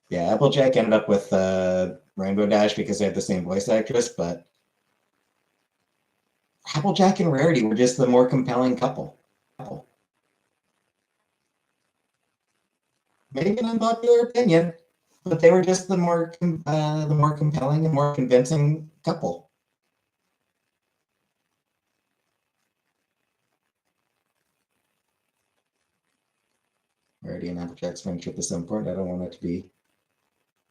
Yeah, Applejack ended up with Rainbow Dash because they had the same voice actress, but Applejack and Rarity were just the more compelling couple. Maybe an unpopular opinion, but they were just the more compelling and more convincing couple. Rarity and Applejack's friendship is so important. I don't want it to be.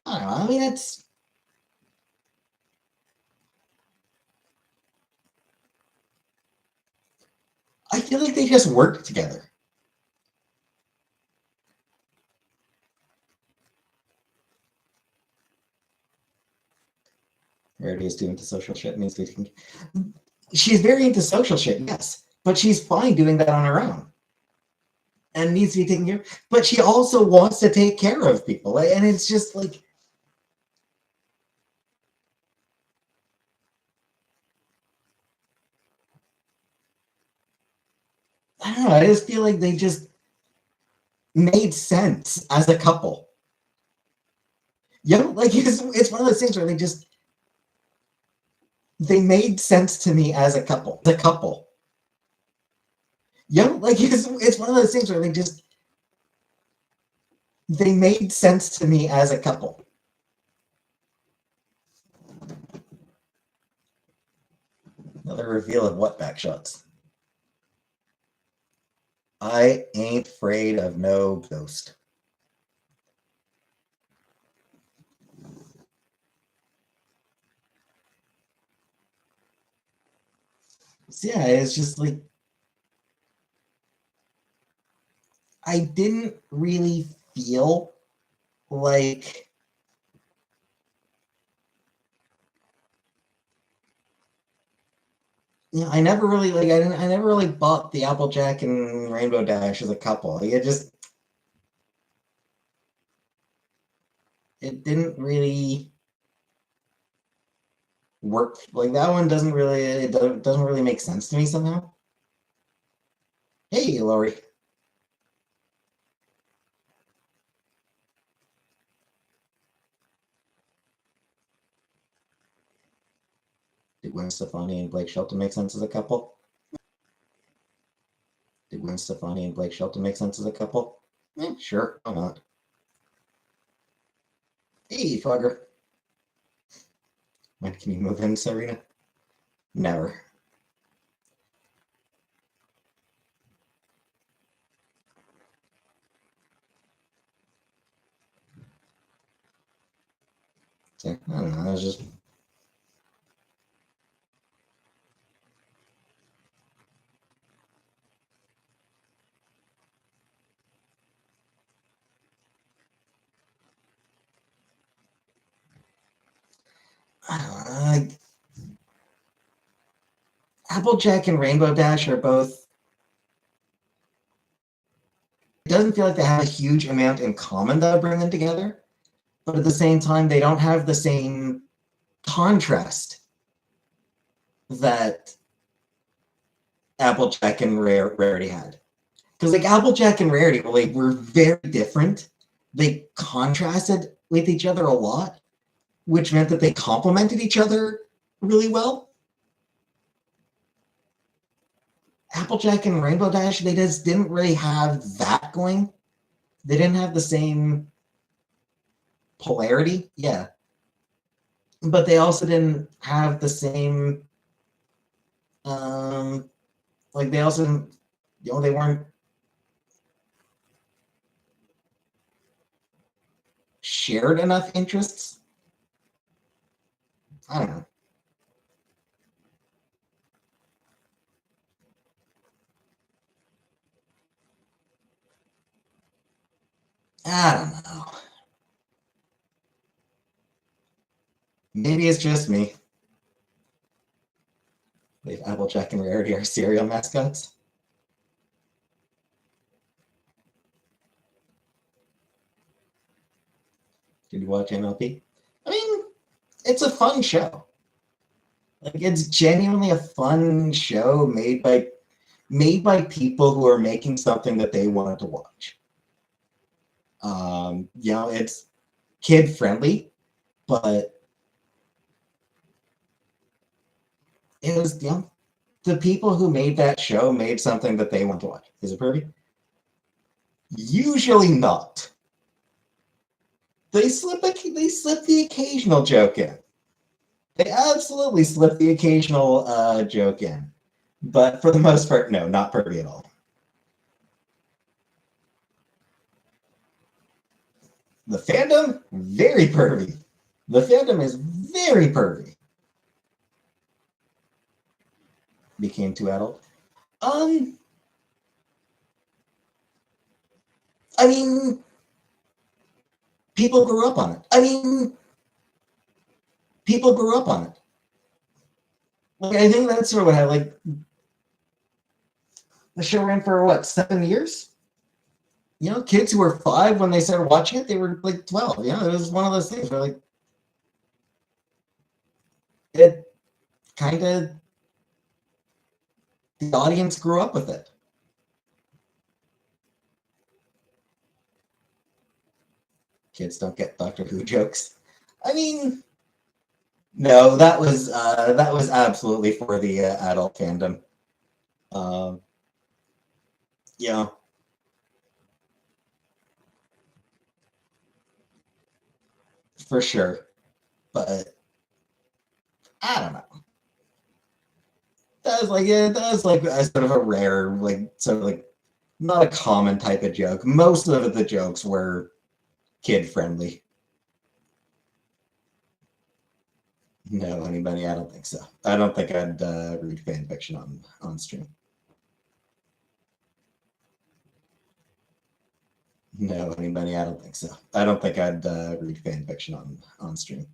I don't know. I mean, it's. I feel like they just work together. Rarity is doing the social shit. Means she's very into social shit, yes, but she's fine doing that on her own, and needs to be taken care of. But she also wants to take care of people, and it's just like. I don't know. I just feel like they just made sense as a couple. You know, like it's one of those things where they made sense to me as a couple. The couple. You know, like it's one of those things where they made sense to me as a couple. Another reveal of what Backshots? I ain't afraid of no ghost. yeah, it's just like I didn't really feel like I never really I never really bought the Applejack and Rainbow Dash as a couple. Like it didn't really work. Like that one doesn't really make sense to me somehow. Hey, Lori. Did Gwen Stefani and Blake Shelton make sense as a couple? Did Gwen Stefani and Blake Shelton make sense as a couple? Sure, why not? Hey, Fogger. When can you move in, Serena? Never. So, I don't know. I was just. I don't know. Applejack and Rainbow Dash are both. It doesn't feel like they have a huge amount in common that would bring them together, but at the same time, they don't have the same contrast that Applejack and Rarity had. Because like Applejack and Rarity were very different. They contrasted with each other a lot, which meant that they complemented each other really well. Applejack and Rainbow Dash, they just didn't really have that going. They didn't have the same polarity, yeah. But they also didn't have the same they also they weren't shared enough interests. I don't know. I don't know. Maybe it's just me. If Applejack and Rarity are cereal mascots. Did you watch MLP? I mean, it's a fun show. Like it's genuinely a fun show made by people who are making something that they wanted to watch. It's kid friendly, but it was the people who made that show made something that they want to watch. Is it pervy? Usually not. They slip the occasional joke in. They absolutely slip the occasional joke in. But for the most part, no, not pervy at all. The fandom, very pervy. The fandom is very pervy. Became too adult. I mean, people grew up on it. People grew up on it. Like, I think that's sort of what happened. Like, the show ran for what, 7 years? Kids who were 5 when they started watching it, they were like 12. It was one of those things where like it kind of the audience grew up with it. Kids don't get Doctor Who jokes. I mean, no, that was absolutely for the adult fandom. Yeah. For sure. But I don't know. That was like a sort of a rare, like sort of like not a common type of joke. Most of the jokes were kid friendly. No, honey bunny, I don't think so. I don't think I'd read fan fiction on stream. No, honey bunny, I don't think so. I don't think I'd read fan fiction on stream.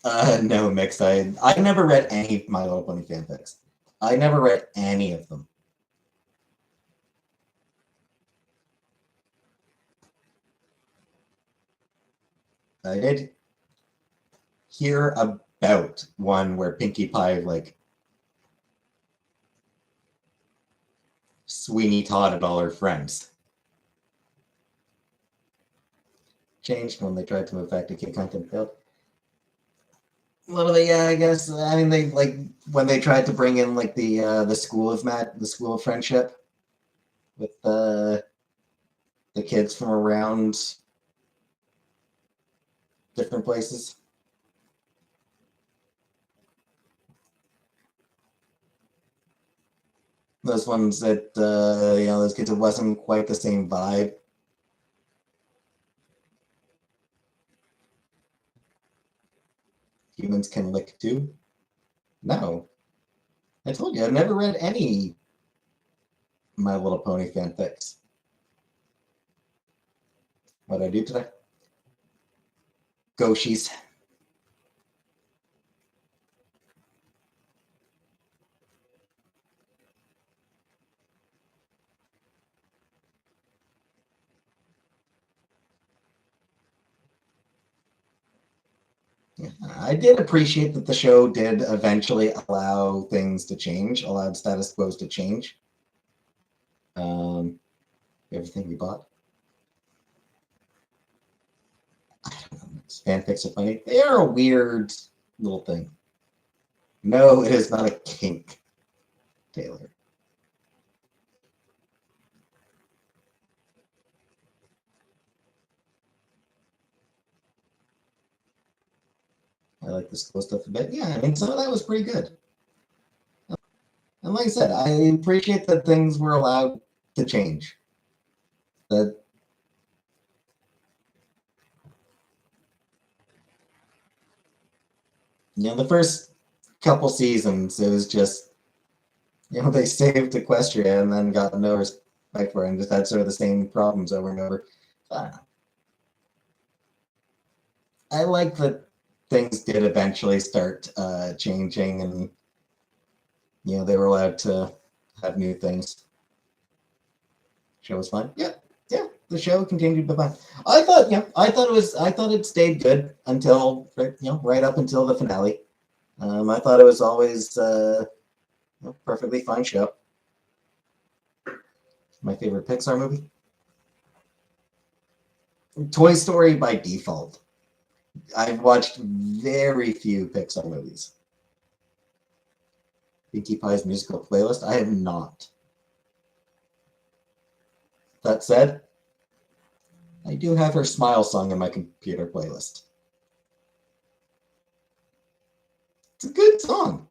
No, Mix. I never read any My Little Pony fanfics. I never read any of them. I did hear about one where Pinkie Pie like Sweeney Todd and all her friends. Changed when they tried to move back to Kid Content Field. Literally, yeah, I guess. I mean, they like when they tried to bring in like the school of the school of friendship with the kids from around different places. Those ones that those kids, it wasn't quite the same vibe. Humans can lick too. No, I told you I've never read any My Little Pony fanfics. What did I do today? Goshis. Yeah, I did appreciate that the show did eventually allow things to change, allowed status quos to change. Everything we bought. I don't know. Fanfics are funny. They are a weird little thing. No, it is not a kink, Taylor. I like the school stuff a bit. Yeah, I mean, some of that was pretty good. And like I said, I appreciate that things were allowed to change. That the first couple seasons, it was just they saved Equestria and then got no respect for it and just had sort of the same problems over and over. I like that things did eventually start changing and they were allowed to have new things. Show was fun. Yeah, yeah. The show continued to be fun. I thought it stayed good until right up until the finale. I thought it was always perfectly fine show. My favorite Pixar movie, Toy Story by default. I've watched very few Pixar movies. Pinkie Pie's musical playlist, I have not. That said, I do have her Smile song in my computer playlist. It's a good song.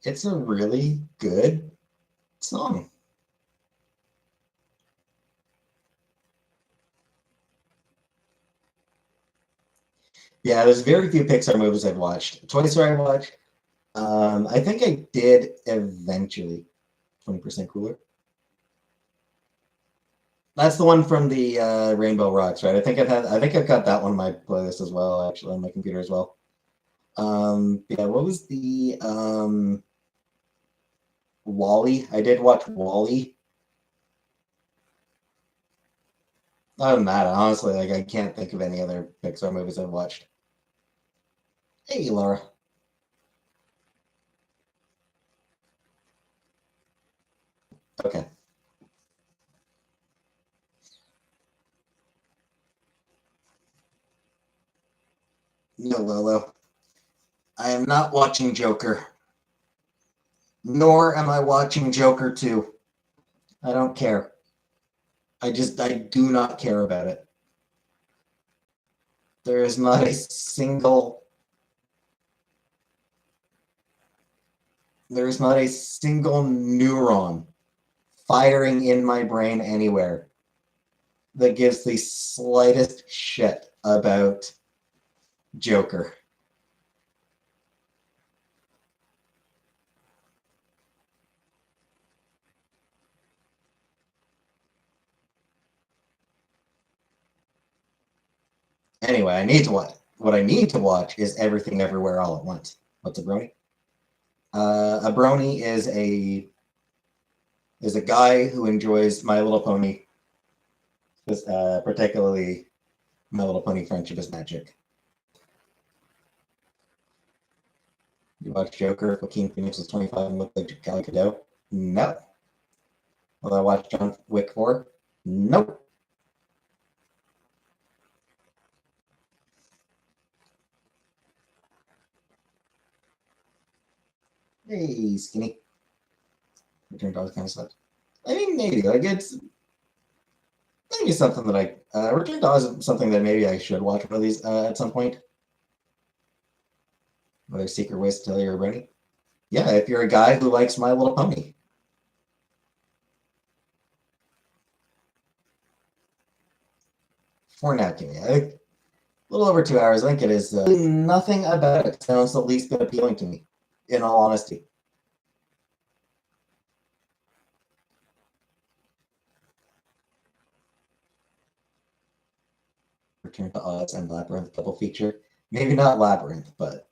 It's a really good song. Yeah, there's very few Pixar movies I've watched. Toy Story I watched. I think I did eventually. 20% Cooler. That's the one from the Rainbow Rocks, right? I think I've got that one on my playlist as well, actually, on my computer as well. Yeah, what was the Wall-E? I did watch Wall-E. Other than that, honestly, like I can't think of any other Pixar movies I've watched. Hey, Laura. Okay. No, Lolo. I am not watching Joker. Nor am I watching Joker 2. I don't care. I do not care about it. There is not a single neuron firing in my brain anywhere that gives the slightest shit about Joker. Anyway, I need to watch. What I need to watch is Everything Everywhere All at Once. What's a brony? A brony is a guy who enjoys My Little Pony, particularly My Little Pony Friendship is Magic. You watch Joker if Joaquin Phoenix was 25 and looked like Gal Gadot? No. Will I watch John Wick 4? Nope. Hey, skinny. Return to Oz kind of sucks. I mean, maybe. Like, it's maybe something that Return to Oz is something that maybe I should watch one of these at some point. Are there secret ways to tell you're a brony? Yeah, if you're a guy who likes My Little Pony. For now, Kimmy. I think a little over 2 hours. I think it is. Nothing about it sounds the least bit appealing to me, in all honesty. Return to Oz and Labyrinth double feature. Maybe not Labyrinth, but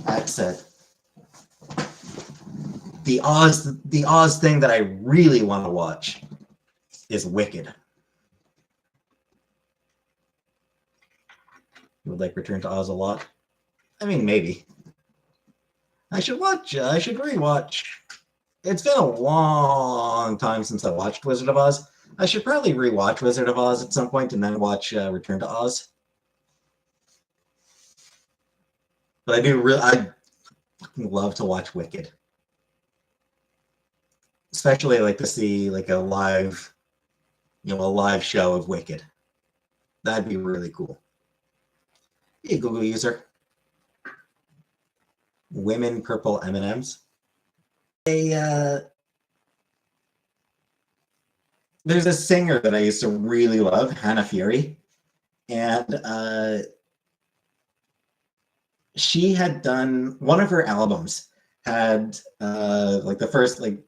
that said, the Oz thing that I really want to watch is Wicked. You would like Return to Oz a lot? I mean, maybe. I should rewatch. It's been a long time since I watched Wizard of Oz. I should probably rewatch Wizard of Oz at some point and then watch Return to Oz. But I fucking love to watch Wicked. Especially like to see like a live show of Wicked. That'd be really cool. Hey, Google user. Women purple M&Ms. There's a singer that I used to really love, Hannah Fury, and she had done one of her albums had like the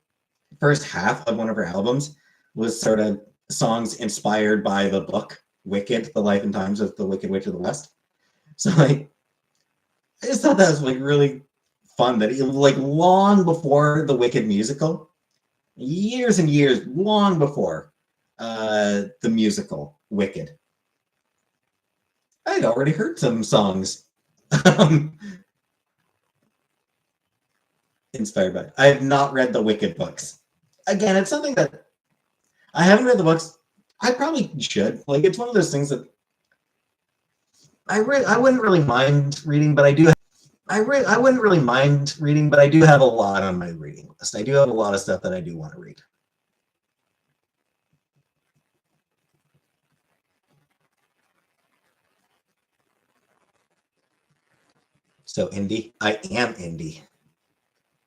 first half of one of her albums was sort of songs inspired by the book Wicked, The Life and Times of the Wicked Witch of the West. So like I just thought that was like really fun that like long before the Wicked musical, years and years long before the musical Wicked, I'd already heard some songs inspired by. I have not read the Wicked books. Again, it's something that I haven't read the books. I probably should. Like, it's one of those things that I wouldn't really mind reading, but I do. I wouldn't really mind reading, but I do have a lot on my reading list. I do have a lot of stuff that I do want to read. So indie, I am indie.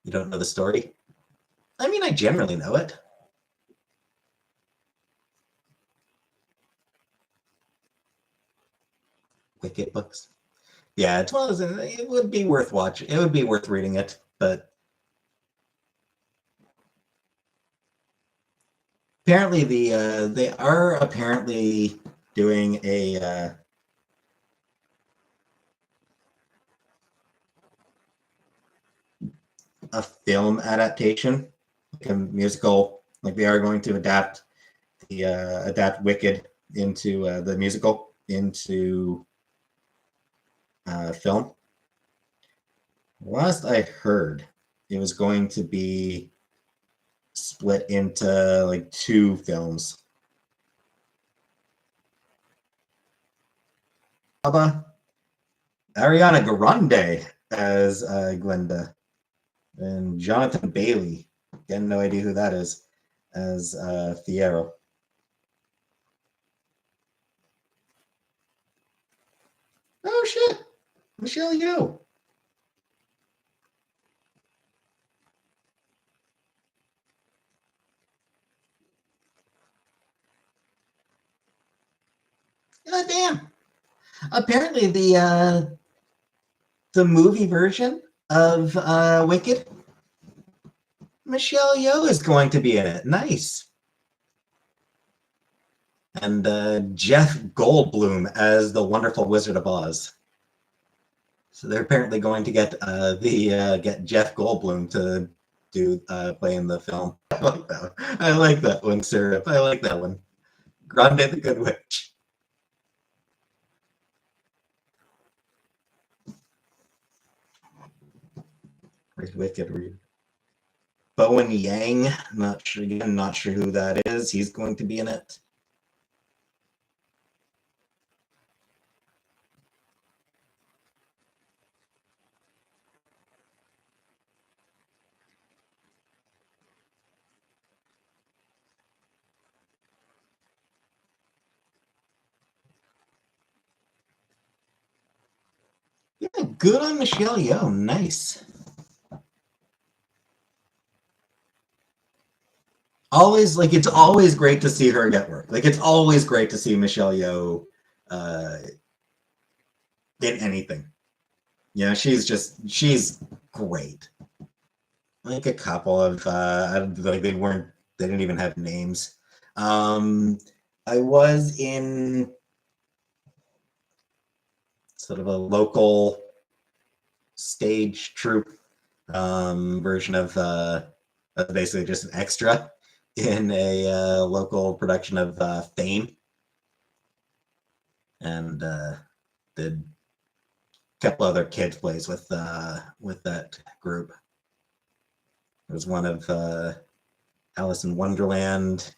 You don't know the story? I mean, I generally know it. Wicked books. Yeah, it's one of those. It would be worth watching. It would be worth reading it, but apparently they are apparently doing a film adaptation, like a musical. Like they are going to adapt Wicked into the musical into film. Last I heard, it was going to be split into like 2 films. Ariana Grande as Glinda, and Jonathan Bailey, again, no idea who that is, as Fiyero. Oh shit, Michelle Yeoh. God damn. Apparently the movie version of Wicked, Michelle Yeoh is going to be in it. Nice. And Jeff Goldblum as the Wonderful Wizard of Oz. So they're apparently going to get get Jeff Goldblum to do play in the film. I like that. I like that one, Syrup. I like that one. Grande the Good Witch. Wicked read. Bowen Yang, not sure again, not sure who that is. He's going to be in it. Yeah, good on Michelle Yeoh. Nice. Always, like, it's always great to see her get work. Like, it's always great to see Michelle Yeoh in anything. Yeah, she's great. Like a couple of like they didn't even have names. I was in sort of a local stage troupe version of basically just an extra in a local production of Fame, and did a couple other kids plays with that group. It was one of Alice in Wonderland.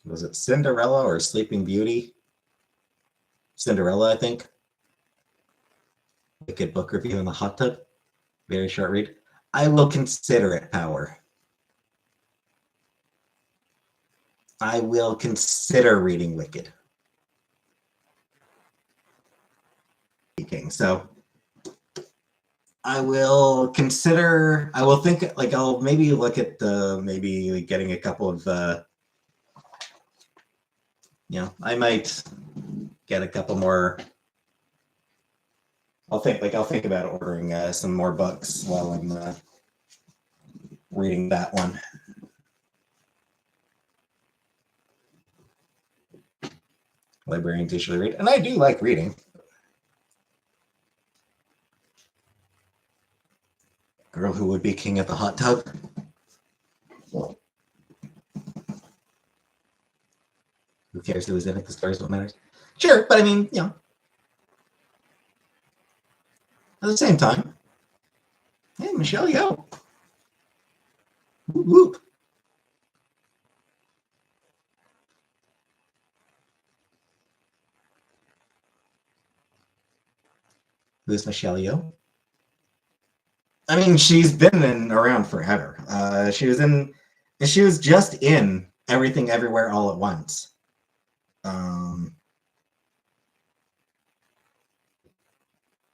Was it Cinderella or Sleeping Beauty? Cinderella, I think. Wicked book review in the hot tub. Very short read. I will consider it, Power. I will consider reading Wicked. So I will consider, I will think, like, I'll maybe look at maybe getting a couple of, I might get a couple more. I'll think about ordering some more books while I'm reading that one. Librarians usually read, and I do like reading. Girl who would be king of the hot tub. Who cares who was in it? The stories don't matter. Sure, but I mean, at the same time, hey, Michelle Yeoh. Whoop, whoop. Who's Michelle Yeoh? I mean, she's been around forever. She was just in Everything Everywhere All at Once.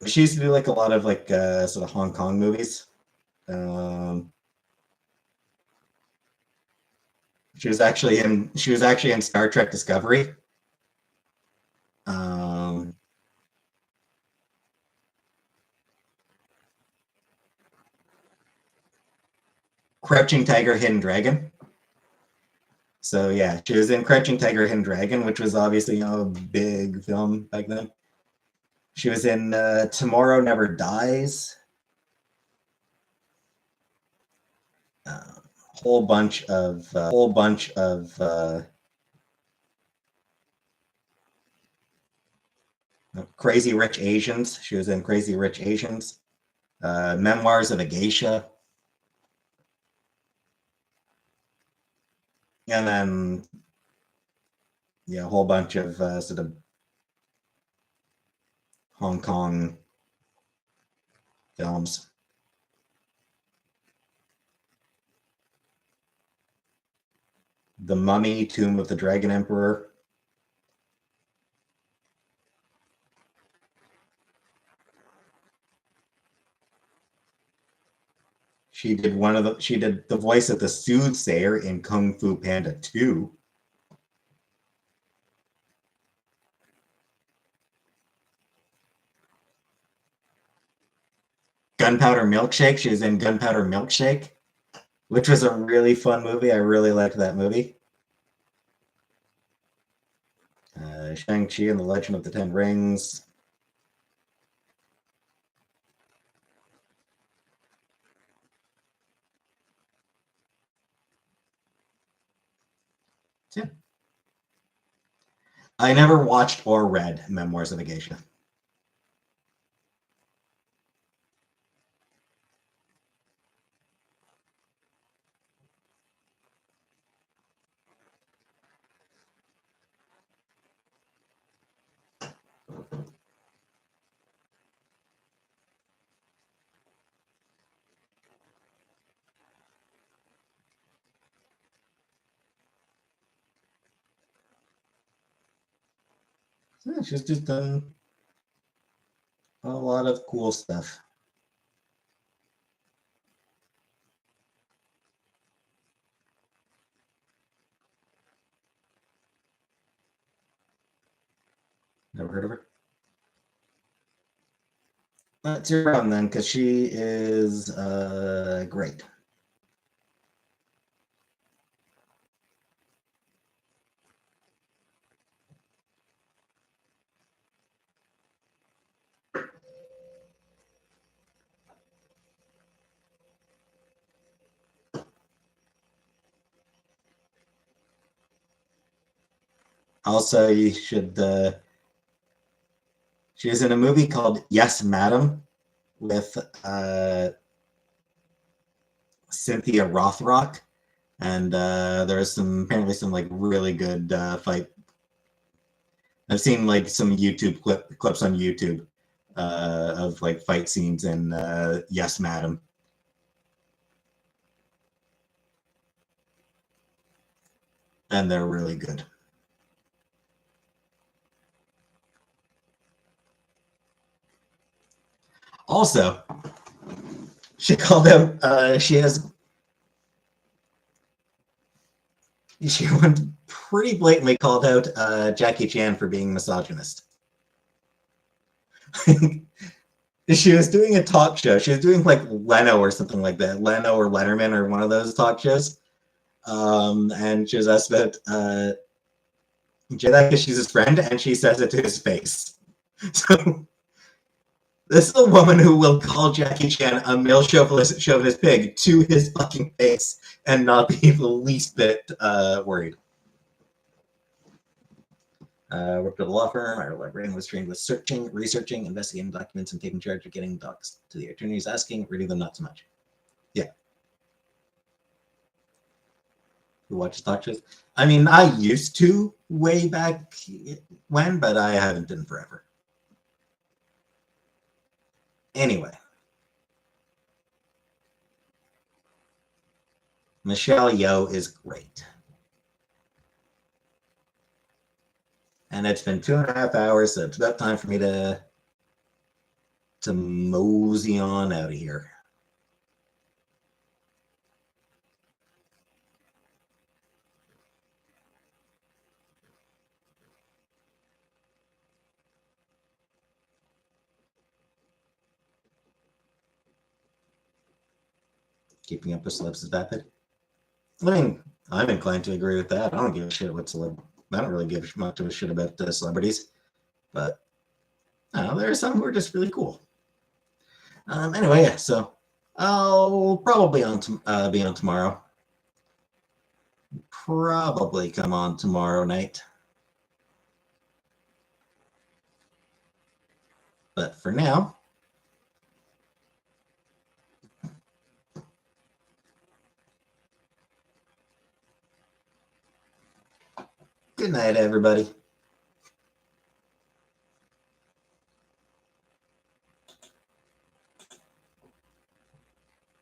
She used to do like a lot of like sort of Hong Kong movies. She was actually in Star Trek Discovery. Crouching Tiger, Hidden Dragon. So yeah, she was in Crouching Tiger, Hidden Dragon, which was obviously a big film back then. She was in Tomorrow Never Dies. Whole bunch of Crazy Rich Asians. She was in Crazy Rich Asians. Memoirs of a Geisha. And then, yeah, a whole bunch of sort of Hong Kong films. The Mummy, Tomb of the Dragon Emperor. She did the voice of the soothsayer in Kung Fu Panda 2. Gunpowder Milkshake. She was in Gunpowder Milkshake, which was a really fun movie. I really liked that movie. Shang-Chi and the Legend of the Ten Rings. Yeah. I never watched or read Memoirs of a Geisha. Yeah, she's just done a lot of cool stuff. Never heard of her. That's your problem then, because she is great. Also, you should. She was in a movie called Yes, Madam with Cynthia Rothrock, and there's apparently some like really good fight. I've seen like some YouTube clips on YouTube of like fight scenes in Yes, Madam. And they're really good. Also, she called him. She pretty blatantly called out Jackie Chan for being misogynist. She was doing a talk show. She was doing like Leno or something like that, Leno or Letterman or one of those talk shows. And she was asked about Jedi because she's his friend, and she says it to his face. So this is a woman who will call Jackie Chan a male chauvinist pig to his fucking face and not be the least bit worried. Worked at a law firm. Our librarian was trained with searching, researching, investigating documents, and taking charge of getting docs to the attorneys asking, reading them not so much. Yeah. Who watches talk shows? I mean, I used to way back when, but I haven't in forever. Anyway. Michelle Yeoh is great. And it's been 2.5 hours, so it's about time for me to mosey on out of here. Keeping up with celebs is vapid. I mean, I'm inclined to agree with that. I don't give a shit what I don't really give much of a shit about celebrities, but I don't know, there are some who are just really cool. Anyway, yeah, so I'll probably be on tomorrow. Probably come on tomorrow night. But for now, Good night, everybody.